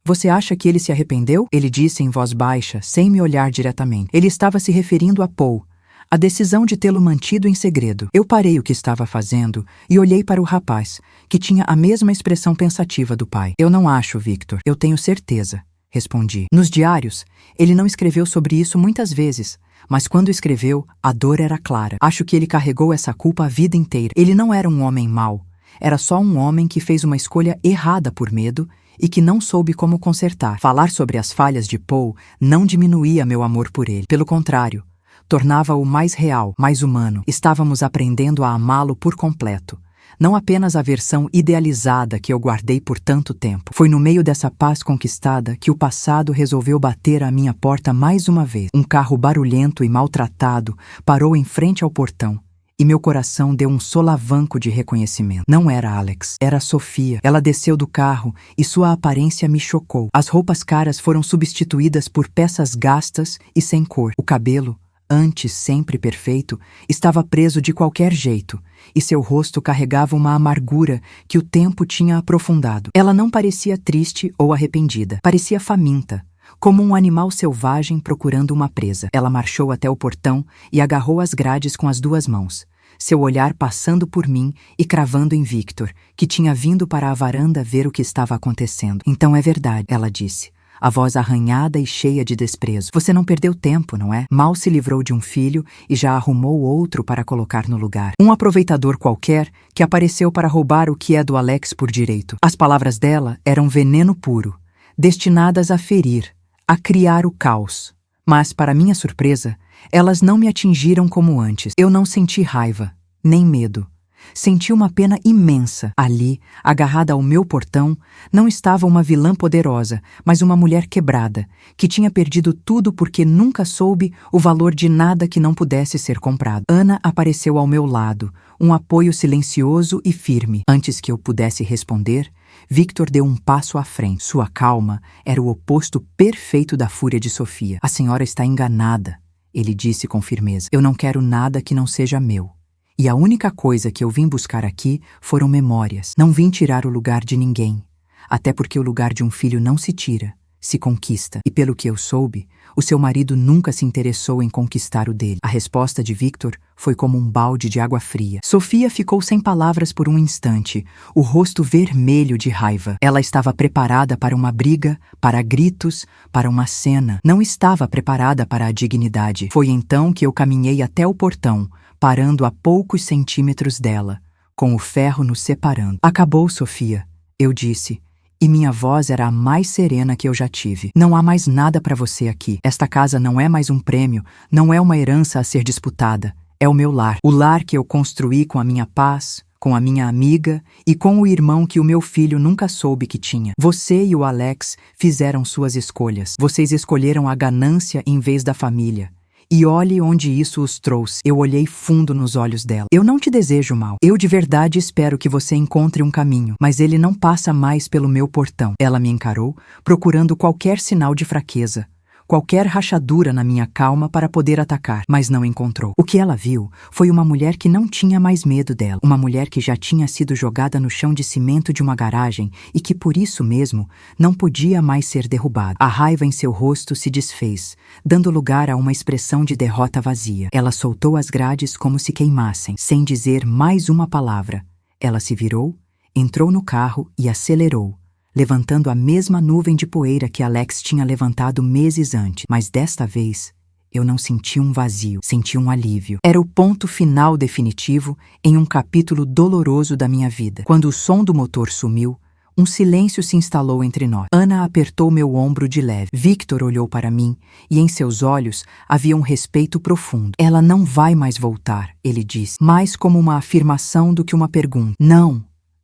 você acha que ele se arrependeu? Ele disse em voz baixa, sem me olhar diretamente. Ele estava se referindo a Paul. A decisão de tê-lo mantido em segredo. Eu parei o que estava fazendo e olhei para o rapaz, que tinha a mesma expressão pensativa do pai. Eu não acho, Victor. Eu tenho certeza, respondi. Nos diários, ele não escreveu sobre isso muitas vezes, mas quando escreveu, a dor era clara. Acho que ele carregou essa culpa a vida inteira. Ele não era um homem mau. Era só um homem que fez uma escolha errada por medo e que não soube como consertar. Falar sobre as falhas de Paul não diminuía meu amor por ele. Pelo contrário, tornava-o mais real, mais humano. Estávamos aprendendo a amá-lo por completo, não apenas a versão idealizada que eu guardei por tanto tempo. Foi no meio dessa paz conquistada que o passado resolveu bater à minha porta mais uma vez. Um carro barulhento e maltratado parou em frente ao portão. E meu coração deu um solavanco de reconhecimento. Não era Alex, era Sofia. Ela desceu do carro e sua aparência me chocou. As roupas caras foram substituídas por peças gastas e sem cor. O cabelo, antes sempre perfeito, estava preso de qualquer jeito, e seu rosto carregava uma amargura que o tempo tinha aprofundado. Ela não parecia triste ou arrependida, parecia faminta, como um animal selvagem procurando uma presa. Ela marchou até o portão e agarrou as grades com as duas mãos, seu olhar passando por mim e cravando em Victor, que tinha vindo para a varanda ver o que estava acontecendo. Então é verdade, ela disse, a voz arranhada e cheia de desprezo. Você não perdeu tempo, não é? Mal se livrou de um filho e já arrumou outro para colocar no lugar. Um aproveitador qualquer que apareceu para roubar o que é do Alex por direito. As palavras dela eram veneno puro, destinadas a ferir, a criar o caos. Mas, para minha surpresa, elas não me atingiram como antes. Eu não senti raiva, nem medo. Senti uma pena imensa. Ali, agarrada ao meu portão, não estava uma vilã poderosa, mas uma mulher quebrada, que tinha perdido tudo porque nunca soube o valor de nada que não pudesse ser comprado. Ana apareceu ao meu lado, um apoio silencioso e firme. Antes que eu pudesse responder, Victor deu um passo à frente. Sua calma era o oposto perfeito da fúria de Sofia. A senhora está enganada, ele disse com firmeza. Eu não quero nada que não seja meu. E a única coisa que eu vim buscar aqui foram memórias. Não vim tirar o lugar de ninguém. Até porque o lugar de um filho não se tira, se conquista. E pelo que eu soube, o seu marido nunca se interessou em conquistar o dele. A resposta de Victor foi como um balde de água fria. Sofia ficou sem palavras por um instante, o rosto vermelho de raiva. Ela estava preparada para uma briga, para gritos, para uma cena. Não estava preparada para a dignidade. Foi então que eu caminhei até o portão, parando a poucos centímetros dela, com o ferro nos separando. Acabou, Sofia, eu disse, e minha voz era a mais serena que eu já tive. Não há mais nada para você aqui. Esta casa não é mais um prêmio, não é uma herança a ser disputada. É o meu lar. O lar que eu construí com a minha paz, com a minha amiga e com o irmão que o meu filho nunca soube que tinha. Você e o Alex fizeram suas escolhas. Vocês escolheram a ganância em vez da família. E olhe onde isso os trouxe. Eu olhei fundo nos olhos dela. Eu não te desejo mal. Eu de verdade espero que você encontre um caminho, mas ele não passa mais pelo meu portão. Ela me encarou, procurando qualquer sinal de fraqueza, qualquer rachadura na minha calma para poder atacar, mas não encontrou. O que ela viu foi uma mulher que não tinha mais medo dela, uma mulher que já tinha sido jogada no chão de cimento de uma garagem e que por isso mesmo não podia mais ser derrubada. A raiva em seu rosto se desfez, dando lugar a uma expressão de derrota vazia. Ela soltou as grades como se queimassem, sem dizer mais uma palavra. Ela se virou, entrou no carro e acelerou, levantando a mesma nuvem de poeira que Alex tinha levantado meses antes. Mas desta vez, eu não senti um vazio, senti um alívio. Era o ponto final definitivo em um capítulo doloroso da minha vida. Quando o som do motor sumiu, um silêncio se instalou entre nós. Ana apertou meu ombro de leve. Victor olhou para mim e em seus olhos havia um respeito profundo. Ela não vai mais voltar, ele disse, mais como uma afirmação do que uma pergunta.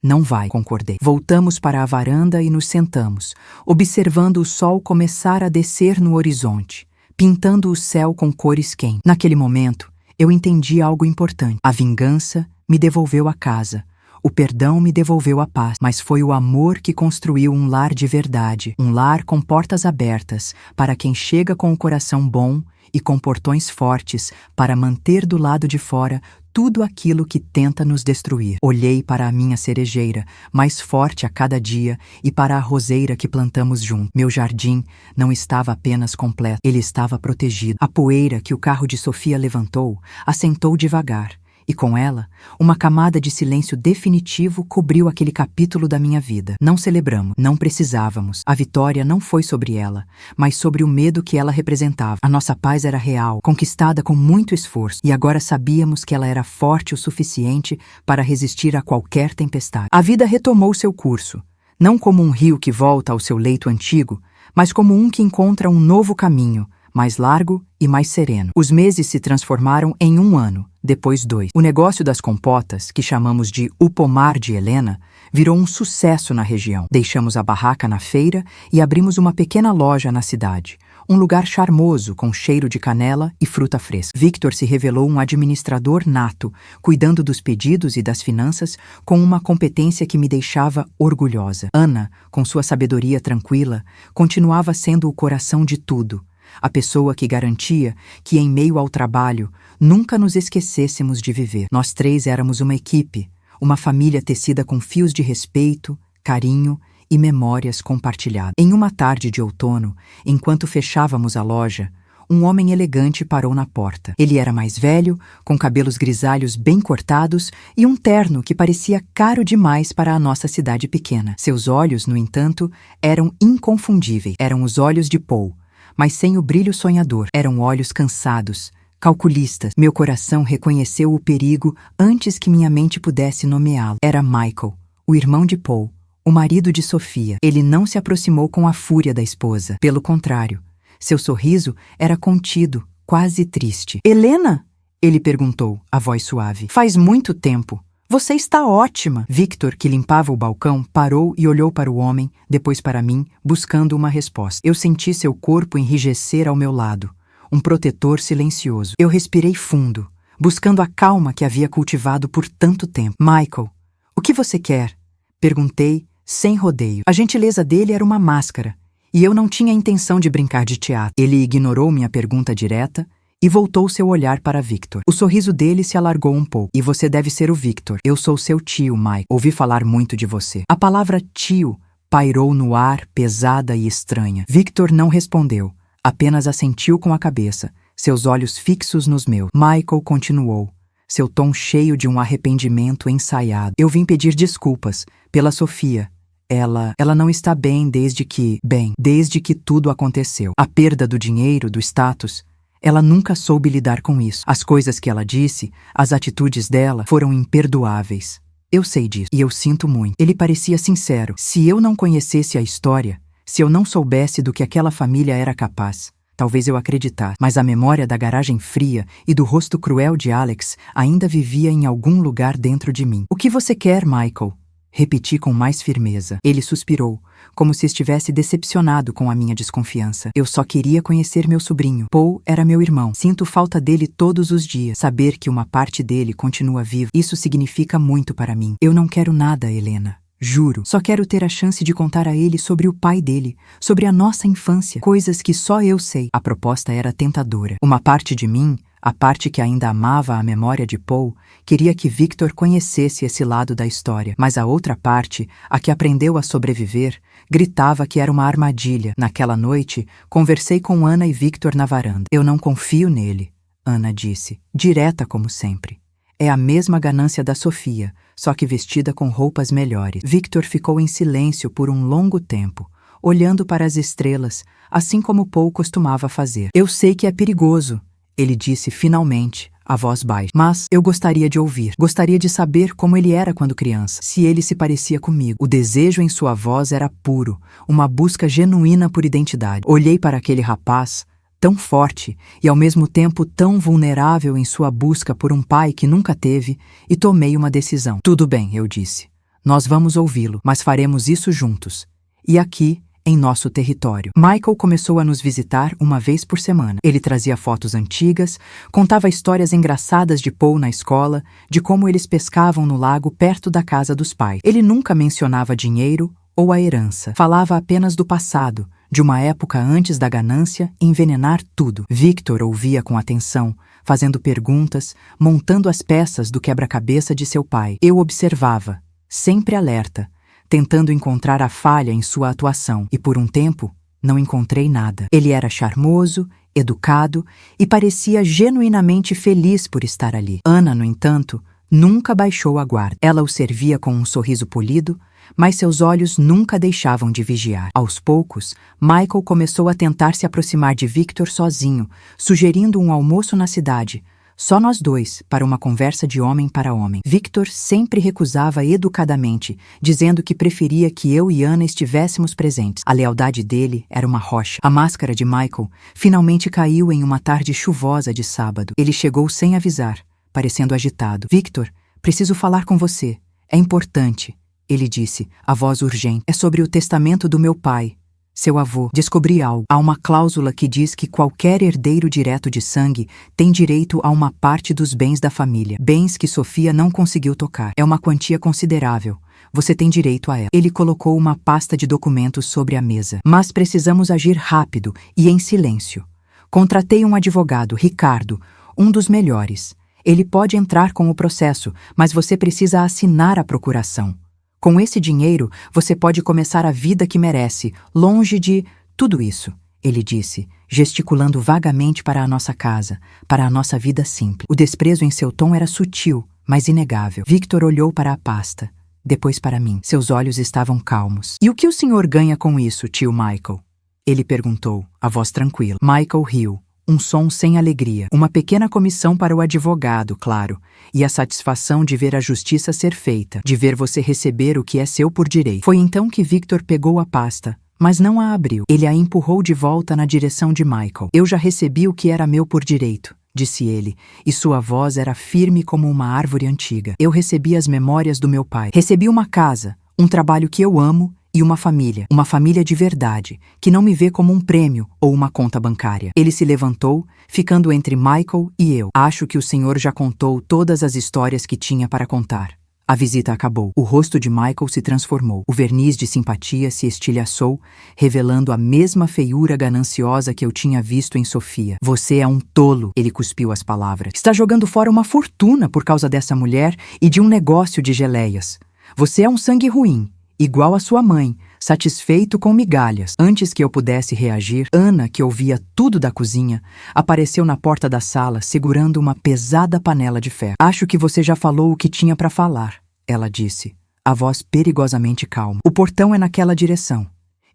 Não vai, concordei. Voltamos para a varanda e nos sentamos, observando o sol começar a descer no horizonte, pintando o céu com cores quentes. Naquele momento, eu entendi algo importante. A vingança me devolveu a casa, o perdão me devolveu a paz, mas foi o amor que construiu um lar de verdade, um lar com portas abertas para quem chega com o coração bom e com portões fortes para manter do lado de fora tudo aquilo que tenta nos destruir. Olhei para a minha cerejeira, mais forte a cada dia, e para a roseira que plantamos juntos. Meu jardim não estava apenas completo, ele estava protegido. A poeira que o carro de Sofia levantou assentou devagar, e com ela, uma camada de silêncio definitivo cobriu aquele capítulo da minha vida. Não celebramos, não precisávamos. A vitória não foi sobre ela, mas sobre o medo que ela representava. A nossa paz era real, conquistada com muito esforço, e agora sabíamos que ela era forte o suficiente para resistir a qualquer tempestade. A vida retomou seu curso, não como um rio que volta ao seu leito antigo, mas como um que encontra um novo caminho, mais largo e mais sereno. Os meses se transformaram em um ano, depois 2. O negócio das compotas, que chamamos de O Pomar de Helena, virou um sucesso na região. Deixamos a barraca na feira e abrimos uma pequena loja na cidade. Um lugar charmoso, com cheiro de canela e fruta fresca. Victor se revelou um administrador nato, cuidando dos pedidos e das finanças com uma competência que me deixava orgulhosa. Ana, com sua sabedoria tranquila, continuava sendo o coração de tudo. A pessoa que garantia que, em meio ao trabalho, nunca nos esquecêssemos de viver. Nós 3 éramos uma equipe, uma família tecida com fios de respeito, carinho e memórias compartilhadas. Em uma tarde de outono, enquanto fechávamos a loja, um homem elegante parou na porta. Ele era mais velho, com cabelos grisalhos bem cortados e um terno que parecia caro demais para a nossa cidade pequena. Seus olhos, no entanto, eram inconfundíveis. Eram os olhos de Paul, mas sem o brilho sonhador. Eram olhos cansados, calculistas. Meu coração reconheceu o perigo antes que minha mente pudesse nomeá-lo. Era Michael, o irmão de Paul, o marido de Sofia. Ele não se aproximou com a fúria da esposa. Pelo contrário, seu sorriso era contido, quase triste. Helena? Ele perguntou, a voz suave. Faz muito tempo. Você está ótima. Victor, que limpava o balcão, parou e olhou para o homem, depois para mim, buscando uma resposta. Eu senti seu corpo enrijecer ao meu lado, um protetor silencioso. Eu respirei fundo, buscando a calma que havia cultivado por tanto tempo. Michael, o que você quer? Perguntei, sem rodeio. A gentileza dele era uma máscara, e eu não tinha intenção de brincar de teatro. Ele ignorou minha pergunta direta e voltou seu olhar para Victor. O sorriso dele se alargou um pouco. E você deve ser o Victor. Eu sou seu tio, Mike. Ouvi falar muito de você. A palavra tio pairou no ar, pesada e estranha. Victor não respondeu, apenas assentiu com a cabeça, seus olhos fixos nos meus. Michael continuou, seu tom cheio de um arrependimento ensaiado. Eu vim pedir desculpas pela Sofia. Ela não está bem desde que tudo aconteceu. A perda do dinheiro, do status. Ela nunca soube lidar com isso. As coisas que ela disse, as atitudes dela, foram imperdoáveis. Eu sei disso, e eu sinto muito. Ele parecia sincero. Se eu não conhecesse a história, se eu não soubesse do que aquela família era capaz, talvez eu acreditasse. Mas a memória da garagem fria e do rosto cruel de Alex ainda vivia em algum lugar dentro de mim. O que você quer, Michael? Repeti com mais firmeza. Ele suspirou, como se estivesse decepcionado com a minha desconfiança. Eu só queria conhecer meu sobrinho. Paul era meu irmão. Sinto falta dele todos os dias. Saber que uma parte dele continua viva, isso significa muito para mim. Eu não quero nada, Helena. Juro. Só quero ter a chance de contar a ele sobre o pai dele, sobre a nossa infância, coisas que só eu sei. A proposta era tentadora. Uma parte de mim, a parte que ainda amava a memória de Paul, queria que Victor conhecesse esse lado da história. Mas a outra parte, a que aprendeu a sobreviver, gritava que era uma armadilha. Naquela noite, conversei com Ana e Victor na varanda. Eu não confio nele, Ana disse, direta como sempre. É a mesma ganância da Sofia, só que vestida com roupas melhores. Victor ficou em silêncio por um longo tempo, olhando para as estrelas, assim como Paul costumava fazer. Eu sei que é perigoso, ele disse finalmente, a voz baixa. Mas eu gostaria de ouvir. Gostaria de saber como ele era quando criança. Se ele se parecia comigo. O desejo em sua voz era puro, uma busca genuína por identidade. Olhei para aquele rapaz, tão forte e ao mesmo tempo tão vulnerável em sua busca por um pai que nunca teve, e tomei uma decisão. Tudo bem, eu disse. Nós vamos ouvi-lo, mas faremos isso juntos. E aqui, em nosso território. Michael começou a nos visitar uma vez por semana. Ele trazia fotos antigas, contava histórias engraçadas de Paul na escola, de como eles pescavam no lago perto da casa dos pais. Ele nunca mencionava dinheiro ou a herança. Falava apenas do passado, de uma época antes da ganância envenenar tudo. Victor ouvia com atenção, fazendo perguntas, montando as peças do quebra-cabeça de seu pai. Eu observava, sempre alerta, tentando encontrar a falha em sua atuação, e por um tempo não encontrei nada. Ele era charmoso, educado e parecia genuinamente feliz por estar ali. Ana, no entanto, nunca baixou a guarda. Ela o servia com um sorriso polido, mas seus olhos nunca deixavam de vigiar. Aos poucos, Michael começou a tentar se aproximar de Victor sozinho, sugerindo um almoço na cidade, só nós dois, para uma conversa de homem para homem. Victor sempre recusava educadamente, dizendo que preferia que eu e Ana estivéssemos presentes. A lealdade dele era uma rocha. A máscara de Michael finalmente caiu em uma tarde chuvosa de sábado. Ele chegou sem avisar, parecendo agitado. Victor, preciso falar com você. É importante, ele disse, a voz urgente. É sobre o testamento do meu pai, seu avô. Descobri algo. Há uma cláusula que diz que qualquer herdeiro direto de sangue tem direito a uma parte dos bens da família. Bens que Sofia não conseguiu tocar. É uma quantia considerável. Você tem direito a ela. Ele colocou uma pasta de documentos sobre a mesa. Mas precisamos agir rápido e em silêncio. Contratei um advogado, Ricardo, um dos melhores. Ele pode entrar com o processo, mas você precisa assinar a procuração. Com esse dinheiro, você pode começar a vida que merece, longe de tudo isso, ele disse, gesticulando vagamente para a nossa casa, para a nossa vida simples. O desprezo em seu tom era sutil, mas inegável. Victor olhou para a pasta, depois para mim. Seus olhos estavam calmos. E o que o senhor ganha com isso, tio Michael? Ele perguntou, a voz tranquila. Michael riu. Um som sem alegria. Uma pequena comissão para o advogado, claro. E a satisfação de ver a justiça ser feita. De ver você receber o que é seu por direito. Foi então que Victor pegou a pasta, mas não a abriu. Ele a empurrou de volta na direção de Michael. Eu já recebi o que era meu por direito, disse ele, e sua voz era firme como uma árvore antiga. Eu recebi as memórias do meu pai. Recebi uma casa, um trabalho que eu amo, e uma família de verdade, que não me vê como um prêmio ou uma conta bancária. Ele se levantou, ficando entre Michael e eu. Acho que o senhor já contou todas as histórias que tinha para contar. A visita acabou. O rosto de Michael se transformou. O verniz de simpatia se estilhaçou, revelando a mesma feiura gananciosa que eu tinha visto em Sofia. Você é um tolo, ele cuspiu as palavras. Está jogando fora uma fortuna por causa dessa mulher e de um negócio de geleias. Você é um sangue ruim. Igual a sua mãe, satisfeito com migalhas. Antes que eu pudesse reagir, Ana, que ouvia tudo da cozinha, apareceu na porta da sala segurando uma pesada panela de ferro. Acho que você já falou o que tinha para falar, ela disse, a voz perigosamente calma. O portão é naquela direção,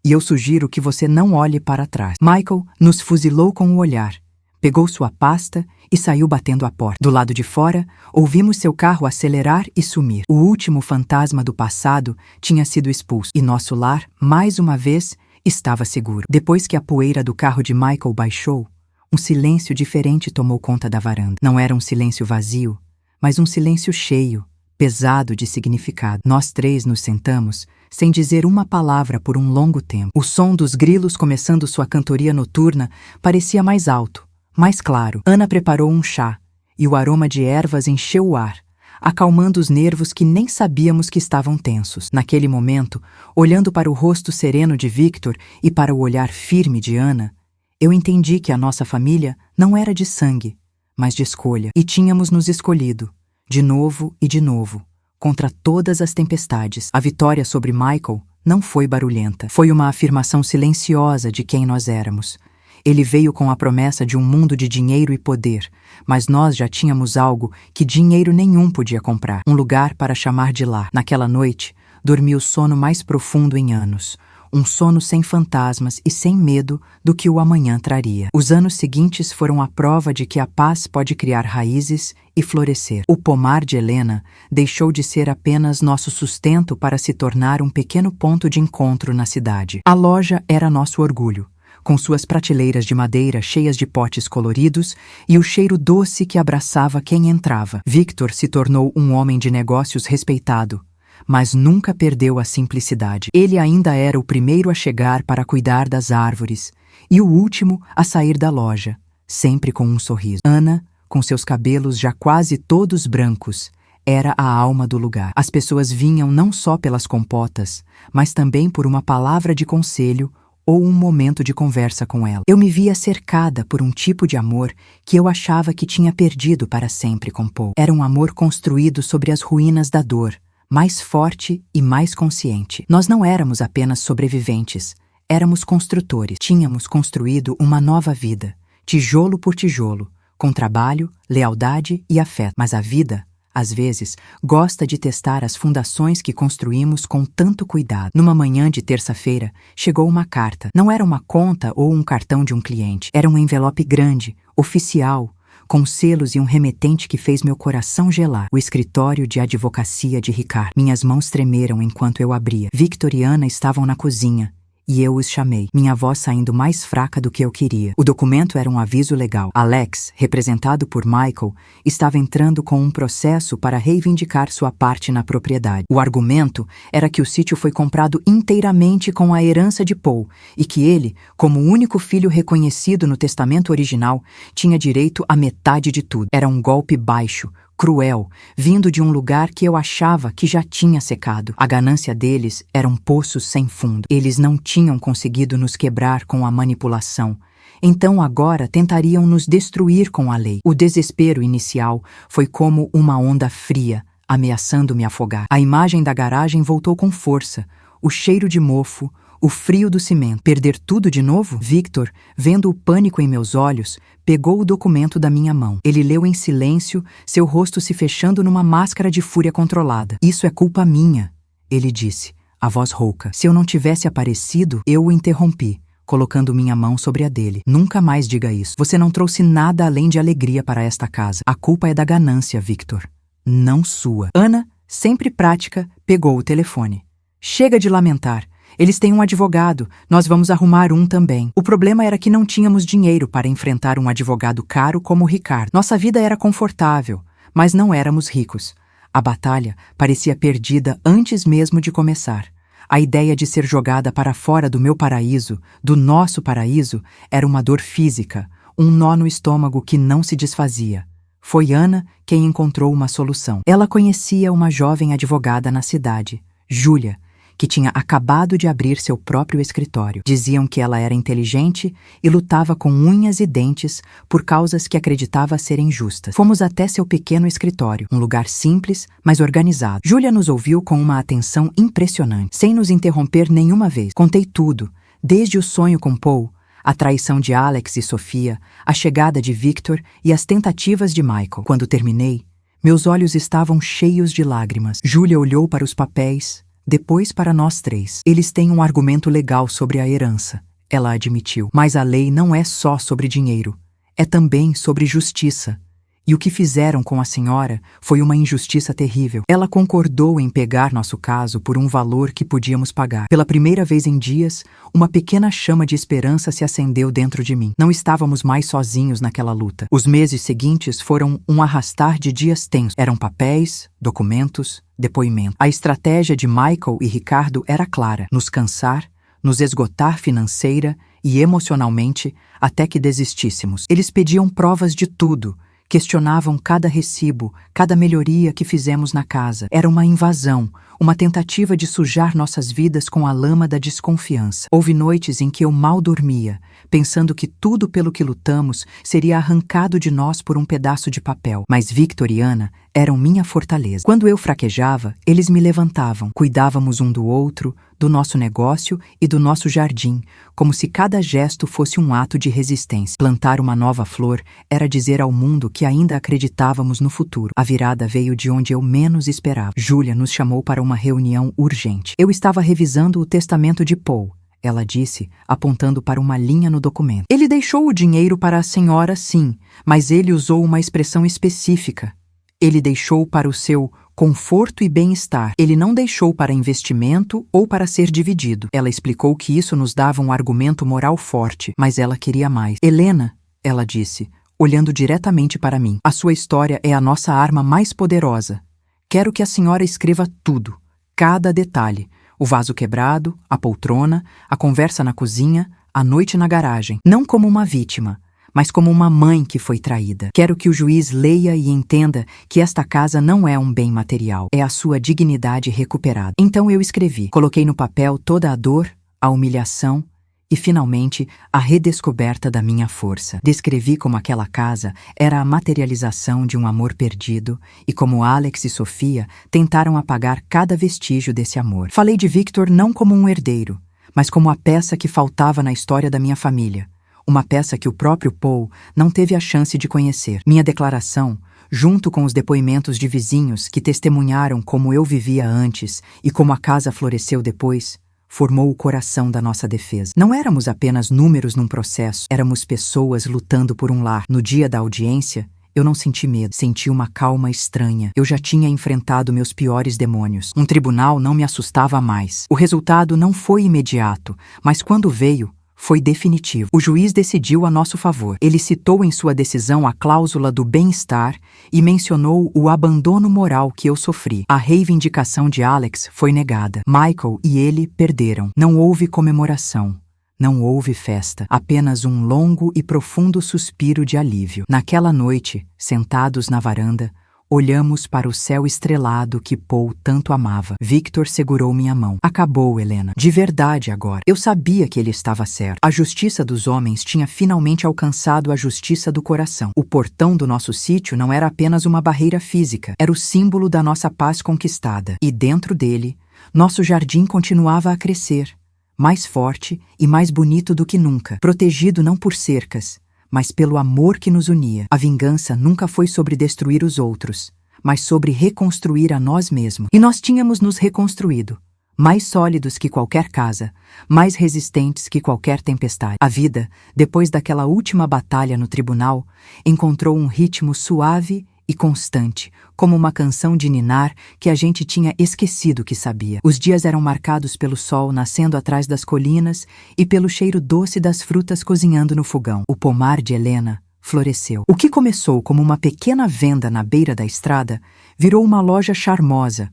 e eu sugiro que você não olhe para trás. Michael nos fuzilou com o olhar. Pegou sua pasta e saiu batendo a porta. Do lado de fora, ouvimos seu carro acelerar e sumir. O último fantasma do passado tinha sido expulso, e nosso lar, mais uma vez, estava seguro. Depois que a poeira do carro de Michael baixou, um silêncio diferente tomou conta da varanda. Não era um silêncio vazio, mas um silêncio cheio, pesado de significado. Nós três nos sentamos, sem dizer uma palavra por um longo tempo. O som dos grilos começando sua cantoria noturna parecia mais alto, mais claro. Ana preparou um chá, e o aroma de ervas encheu o ar, acalmando os nervos que nem sabíamos que estavam tensos. Naquele momento, olhando para o rosto sereno de Victor e para o olhar firme de Ana, eu entendi que a nossa família não era de sangue, mas de escolha. E tínhamos nos escolhido, de novo e de novo, contra todas as tempestades. A vitória sobre Michael não foi barulhenta. Foi uma afirmação silenciosa de quem nós éramos. Ele veio com a promessa de um mundo de dinheiro e poder, mas nós já tínhamos algo que dinheiro nenhum podia comprar. Um lugar para chamar de lar. Naquela noite, dormi o sono mais profundo em anos. Um sono sem fantasmas e sem medo do que o amanhã traria. Os anos seguintes foram a prova de que a paz pode criar raízes e florescer. O pomar de Helena deixou de ser apenas nosso sustento para se tornar um pequeno ponto de encontro na cidade. A loja era nosso orgulho, com suas prateleiras de madeira cheias de potes coloridos e o cheiro doce que abraçava quem entrava. Victor se tornou um homem de negócios respeitado, mas nunca perdeu a simplicidade. Ele ainda era o primeiro a chegar para cuidar das árvores e o último a sair da loja, sempre com um sorriso. Ana, com seus cabelos já quase todos brancos, era a alma do lugar. As pessoas vinham não só pelas compotas, mas também por uma palavra de conselho ou um momento de conversa com ela. Eu me via cercada por um tipo de amor que eu achava que tinha perdido para sempre com Paul. Era um amor construído sobre as ruínas da dor, mais forte e mais consciente. Nós não éramos apenas sobreviventes, éramos construtores. Tínhamos construído uma nova vida, tijolo por tijolo, com trabalho, lealdade e afeto. Mas a vida, às vezes, gosta de testar as fundações que construímos com tanto cuidado. Numa manhã de terça-feira, chegou uma carta. Não era uma conta ou um cartão de um cliente. Era um envelope grande, oficial, com selos e um remetente que fez meu coração gelar. O escritório de advocacia de Ricardo. Minhas mãos tremeram enquanto eu abria. Victor e Ana estavam na cozinha, e eu os chamei, minha voz saindo mais fraca do que eu queria. O documento era um aviso legal. Alex, representado por Michael, estava entrando com um processo para reivindicar sua parte na propriedade. O argumento era que o sítio foi comprado inteiramente com a herança de Paul e que ele, como o único filho reconhecido no testamento original, tinha direito à metade de tudo. Era um golpe baixo, cruel, vindo de um lugar que eu achava que já tinha secado. A ganância deles era um poço sem fundo. Eles não tinham conseguido nos quebrar com a manipulação. Então agora tentariam nos destruir com a lei. O desespero inicial foi como uma onda fria, ameaçando me afogar. A imagem da garagem voltou com força. O cheiro de mofo, o frio do cimento. Perder tudo de novo? Victor, vendo o pânico em meus olhos, pegou o documento da minha mão. Ele leu em silêncio, seu rosto se fechando numa máscara de fúria controlada. Isso é culpa minha, ele disse, a voz rouca. Se eu não tivesse aparecido, eu o interrompi, colocando minha mão sobre a dele. Nunca mais diga isso. Você não trouxe nada além de alegria para esta casa. A culpa é da ganância, Victor, não sua. Ana, sempre prática, pegou o telefone. Chega de lamentar. Eles têm um advogado, nós vamos arrumar um também. O problema era que não tínhamos dinheiro para enfrentar um advogado caro como o Ricardo. Nossa vida era confortável, mas não éramos ricos. A batalha parecia perdida antes mesmo de começar. A ideia de ser jogada para fora do meu paraíso, do nosso paraíso, era uma dor física, um nó no estômago que não se desfazia. Foi Ana quem encontrou uma solução. Ela conhecia uma jovem advogada na cidade, Júlia, que tinha acabado de abrir seu próprio escritório. Diziam que ela era inteligente e lutava com unhas e dentes por causas que acreditava serem justas. Fomos até seu pequeno escritório, um lugar simples, mas organizado. Júlia nos ouviu com uma atenção impressionante, sem nos interromper nenhuma vez. Contei tudo, desde o sonho com Paul, a traição de Alex e Sofia, a chegada de Victor e as tentativas de Michael. Quando terminei, meus olhos estavam cheios de lágrimas. Júlia olhou para os papéis, depois para nós três. Eles têm um argumento legal sobre a herança, ela admitiu. Mas a lei não é só sobre dinheiro, é também sobre justiça. E o que fizeram com a senhora foi uma injustiça terrível. Ela concordou em pegar nosso caso por um valor que podíamos pagar. Pela primeira vez em dias, uma pequena chama de esperança se acendeu dentro de mim. Não estávamos mais sozinhos naquela luta. Os meses seguintes foram um arrastar de dias tensos. Eram papéis, documentos, depoimento. A estratégia de Michael e Ricardo era clara: nos cansar, nos esgotar financeira e emocionalmente até que desistíssemos. Eles pediam provas de tudo, questionavam cada recibo, cada melhoria que fizemos na casa. Era uma invasão, uma tentativa de sujar nossas vidas com a lama da desconfiança. Houve noites em que eu mal dormia, pensando que tudo pelo que lutamos seria arrancado de nós por um pedaço de papel. Mas Victor e Ana eram minha fortaleza. Quando eu fraquejava, eles me levantavam. Cuidávamos um do outro, do nosso negócio e do nosso jardim, como se cada gesto fosse um ato de resistência. Plantar uma nova flor era dizer ao mundo que ainda acreditávamos no futuro. A virada veio de onde eu menos esperava. Júlia nos chamou para uma reunião urgente. Eu estava revisando o testamento de Paul, ela disse, apontando para uma linha no documento. Ele deixou o dinheiro para a senhora, sim, mas ele usou uma expressão específica. Ele deixou para o seu conforto e bem-estar. Ele não deixou para investimento ou para ser dividido. Ela explicou que isso nos dava um argumento moral forte, mas ela queria mais. Helena, ela disse, olhando diretamente para mim, a sua história é a nossa arma mais poderosa. Quero que a senhora escreva tudo, cada detalhe. O vaso quebrado, a poltrona, a conversa na cozinha, a noite na garagem. Não como uma vítima, mas como uma mãe que foi traída. Quero que o juiz leia e entenda que esta casa não é um bem material, é a sua dignidade recuperada. Então eu escrevi, coloquei no papel toda a dor, a humilhação e, finalmente, a redescoberta da minha força. Descrevi como aquela casa era a materialização de um amor perdido e como Alex e Sofia tentaram apagar cada vestígio desse amor. Falei de Victor não como um herdeiro, mas como a peça que faltava na história da minha família. Uma peça que o próprio Paul não teve a chance de conhecer. Minha declaração, junto com os depoimentos de vizinhos que testemunharam como eu vivia antes e como a casa floresceu depois, formou o coração da nossa defesa. Não éramos apenas números num processo, éramos pessoas lutando por um lar. No dia da audiência, Eu não senti medo, senti uma calma estranha. Eu já tinha enfrentado meus piores demônios. Um tribunal não me assustava mais. O resultado não foi imediato, mas quando veio, foi definitivo. O juiz decidiu a nosso favor. Ele citou em sua decisão a cláusula do bem-estar e mencionou o abandono moral que eu sofri. A reivindicação de Alex foi negada. Michael e ele perderam. Não houve comemoração. Não houve festa, apenas um longo e profundo suspiro de alívio. Naquela noite, sentados na varanda, olhamos para o céu estrelado que Paul tanto amava. Victor segurou minha mão. Acabou, Helena. De verdade agora. Eu sabia que ele estava certo. A justiça dos homens tinha finalmente alcançado a justiça do coração. O portão do nosso sítio não era apenas uma barreira física, era o símbolo da nossa paz conquistada. E dentro dele, nosso jardim continuava a crescer. Mais forte e mais bonito do que nunca, protegido não por cercas, mas pelo amor que nos unia. A vingança nunca foi sobre destruir os outros, mas sobre reconstruir a nós mesmos. E nós tínhamos nos reconstruído, mais sólidos que qualquer casa, mais resistentes que qualquer tempestade. A vida, depois daquela última batalha no tribunal, encontrou um ritmo suave e constante, como uma canção de ninar que a gente tinha esquecido que sabia. Os dias eram marcados pelo sol nascendo atrás das colinas e pelo cheiro doce das frutas cozinhando no fogão. O pomar de Helena floresceu. O que começou como uma pequena venda na beira da estrada virou uma loja charmosa,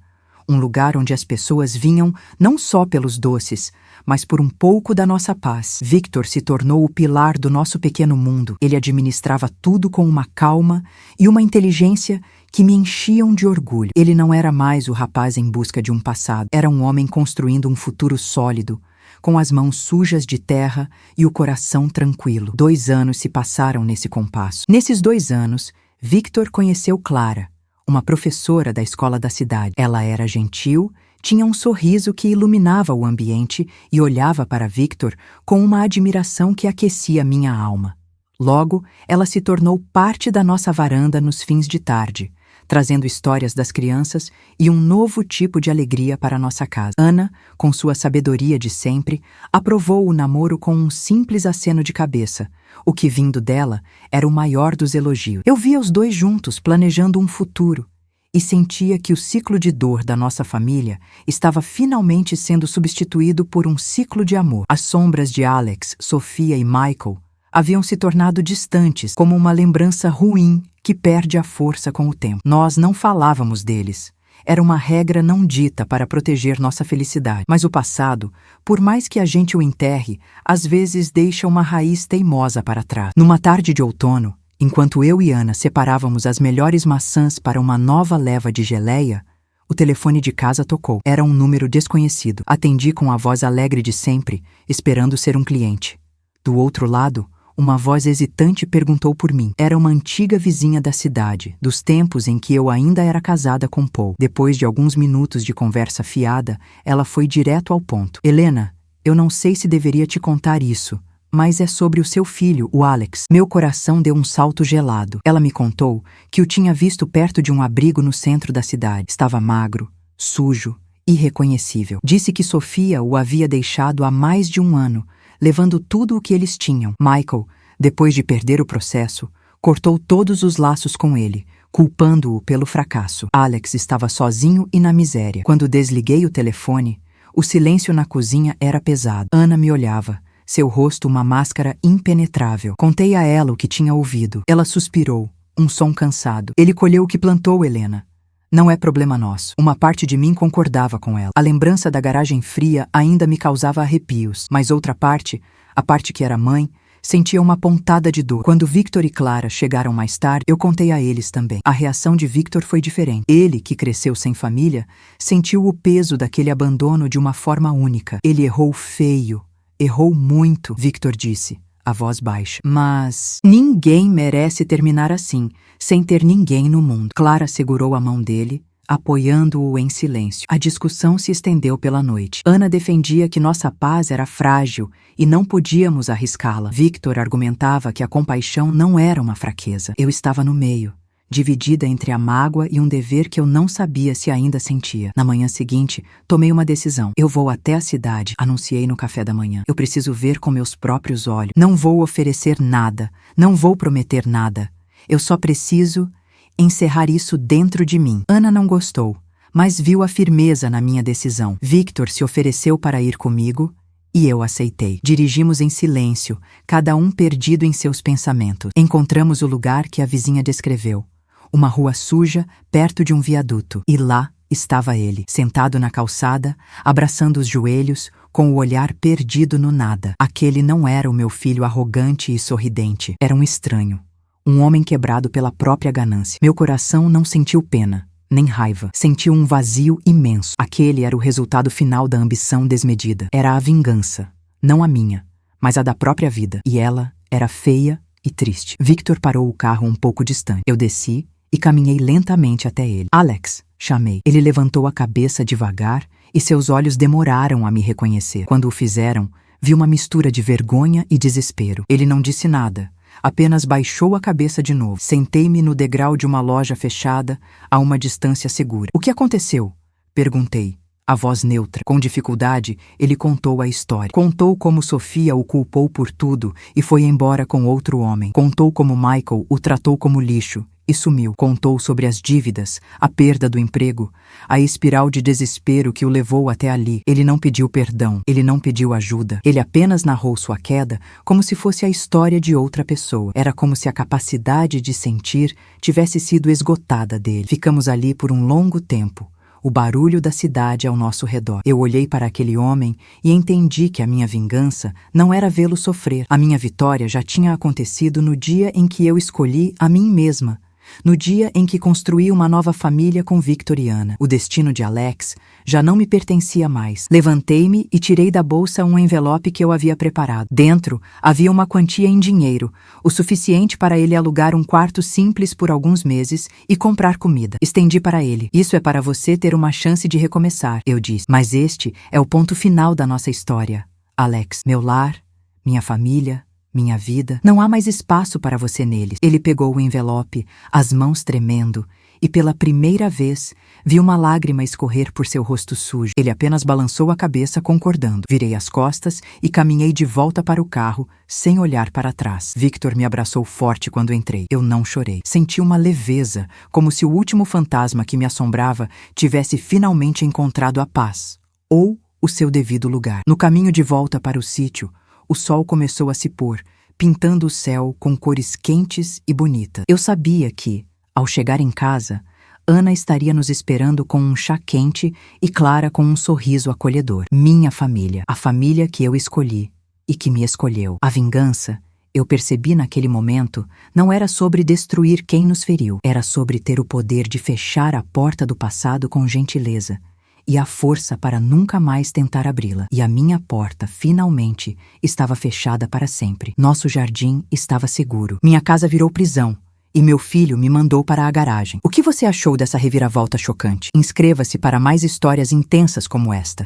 um lugar onde as pessoas vinham não só pelos doces, mas por um pouco da nossa paz. Victor se tornou o pilar do nosso pequeno mundo. Ele administrava tudo com uma calma e uma inteligência que me enchiam de orgulho. Ele não era mais o rapaz em busca de um passado. Era um homem construindo um futuro sólido, com as mãos sujas de terra e o coração tranquilo. 2 anos se passaram nesse compasso. Nesses 2 anos, Victor conheceu Clara, uma professora da escola da cidade. Ela era gentil, tinha um sorriso que iluminava o ambiente e olhava para Victor com uma admiração que aquecia minha alma. Logo, ela se tornou parte da nossa varanda nos fins de tarde, trazendo histórias das crianças e um novo tipo de alegria para nossa casa. Ana, com sua sabedoria de sempre, aprovou o namoro com um simples aceno de cabeça. O que vindo dela era o maior dos elogios. Eu via os dois juntos planejando um futuro e sentia que o ciclo de dor da nossa família estava finalmente sendo substituído por um ciclo de amor. As sombras de Alex, Sofia e Michael haviam se tornado distantes, como uma lembrança ruim que perde a força com o tempo. Nós não falávamos deles. Era uma regra não dita para proteger nossa felicidade. Mas o passado, por mais que a gente o enterre, às vezes deixa uma raiz teimosa para trás. Numa tarde de outono, enquanto eu e Ana separávamos as melhores maçãs para uma nova leva de geleia, o telefone de casa tocou. Era um número desconhecido. Atendi com a voz alegre de sempre, esperando ser um cliente. Do outro lado, uma voz hesitante perguntou por mim. Era uma antiga vizinha da cidade, dos tempos em que eu ainda era casada com Paul. Depois de alguns minutos de conversa fiada, ela foi direto ao ponto. Helena, eu não sei se deveria te contar isso, mas é sobre o seu filho, o Alex. Meu coração deu um salto gelado. Ela me contou que o tinha visto perto de um abrigo no centro da cidade. Estava magro, sujo, irreconhecível. Disse que Sofia o havia deixado há mais de 1 ano, levando tudo o que eles tinham. Michael, depois de perder o processo, cortou todos os laços com ele, culpando-o pelo fracasso. Alex estava sozinho e na miséria. Quando desliguei o telefone, o silêncio na cozinha era pesado. Ana me olhava, seu rosto uma máscara impenetrável. Contei a ela o que tinha ouvido. Ela suspirou, um som cansado. Ele colheu o que plantou, Helena. Não é problema nosso. Uma parte de mim concordava com ela. A lembrança da garagem fria ainda me causava arrepios, mas outra parte, a parte que era mãe, sentia uma pontada de dor. Quando Victor e Clara chegaram mais tarde, eu contei a eles também. A reação de Victor foi diferente. Ele, que cresceu sem família, sentiu o peso daquele abandono de uma forma única. Ele errou feio. Errou muito, Victor disse, a voz baixa. Mas ninguém merece terminar assim, sem ter ninguém no mundo. Clara segurou a mão dele, apoiando-o em silêncio. A discussão se estendeu pela noite. Ana defendia que nossa paz era frágil e não podíamos arriscá-la. Victor argumentava que a compaixão não era uma fraqueza. Eu estava no meio, dividida entre a mágoa e um dever que eu não sabia se ainda sentia. Na manhã seguinte, tomei uma decisão. Eu vou até a cidade, anunciei no café da manhã. Eu preciso ver com meus próprios olhos. Não vou oferecer nada, não vou prometer nada. Eu só preciso encerrar isso dentro de mim. Ana não gostou, mas viu a firmeza na minha decisão. Victor se ofereceu para ir comigo e eu aceitei. Dirigimos em silêncio, cada um perdido em seus pensamentos. Encontramos o lugar que a vizinha descreveu. Uma rua suja, perto de um viaduto. E lá estava ele, sentado na calçada, abraçando os joelhos, com o olhar perdido no nada. Aquele não era o meu filho arrogante e sorridente. Era um estranho. Um homem quebrado pela própria ganância. Meu coração não sentiu pena, nem raiva. Sentiu um vazio imenso. Aquele era o resultado final da ambição desmedida. Era a vingança, não a minha, mas a da própria vida. E ela era feia e triste. Victor parou o carro um pouco distante. Eu desci e caminhei lentamente até ele. Alex, chamei. Ele levantou a cabeça devagar e seus olhos demoraram a me reconhecer. Quando o fizeram, vi uma mistura de vergonha e desespero. Ele não disse nada. Apenas baixou a cabeça de novo. Sentei-me no degrau de uma loja fechada, a uma distância segura. O que aconteceu? Perguntei, a voz neutra. Com dificuldade, ele contou a história. Contou como Sofia o culpou por tudo e foi embora com outro homem. Contou como Michael o tratou como lixo e sumiu. Contou sobre as dívidas, a perda do emprego, a espiral de desespero que o levou até ali. Ele não pediu perdão, ele não pediu ajuda. Ele apenas narrou sua queda como se fosse a história de outra pessoa. Era como se a capacidade de sentir tivesse sido esgotada dele. Ficamos ali por um longo tempo. O barulho da cidade ao nosso redor. Eu olhei para aquele homem e entendi que a minha vingança não era vê-lo sofrer. A minha vitória já tinha acontecido no dia em que eu escolhi a mim mesma. No dia em que construí uma nova família com Victor e Ana. O destino de Alex já não me pertencia mais. Levantei-me e tirei da bolsa um envelope que eu havia preparado. Dentro havia uma quantia em dinheiro, o suficiente para ele alugar um quarto simples por alguns meses e comprar comida. Estendi para ele. Isso é para você ter uma chance de recomeçar, eu disse. Mas este é o ponto final da nossa história, Alex. Meu lar, minha família, minha vida, não há mais espaço para você neles. Ele pegou o envelope, as mãos tremendo, e pela primeira vez vi uma lágrima escorrer por seu rosto sujo. Ele apenas balançou a cabeça concordando. Virei as costas e caminhei de volta para o carro, sem olhar para trás. Victor me abraçou forte quando entrei. Eu não chorei. Senti uma leveza, como se o último fantasma que me assombrava tivesse finalmente encontrado a paz, ou o seu devido lugar. No caminho de volta para o sítio, o sol começou a se pôr, pintando o céu com cores quentes e bonitas. Eu sabia que, ao chegar em casa, Ana estaria nos esperando com um chá quente e Clara com um sorriso acolhedor. Minha família, a família que eu escolhi e que me escolheu. A vingança, eu percebi naquele momento, não era sobre destruir quem nos feriu. Era sobre ter o poder de fechar a porta do passado com gentileza e a força para nunca mais tentar abri-la. E a minha porta, finalmente, estava fechada para sempre. Nosso jardim estava seguro. Minha casa virou prisão, e meu filho me mandou para a garagem. O que você achou dessa reviravolta chocante? Inscreva-se para mais histórias intensas como esta.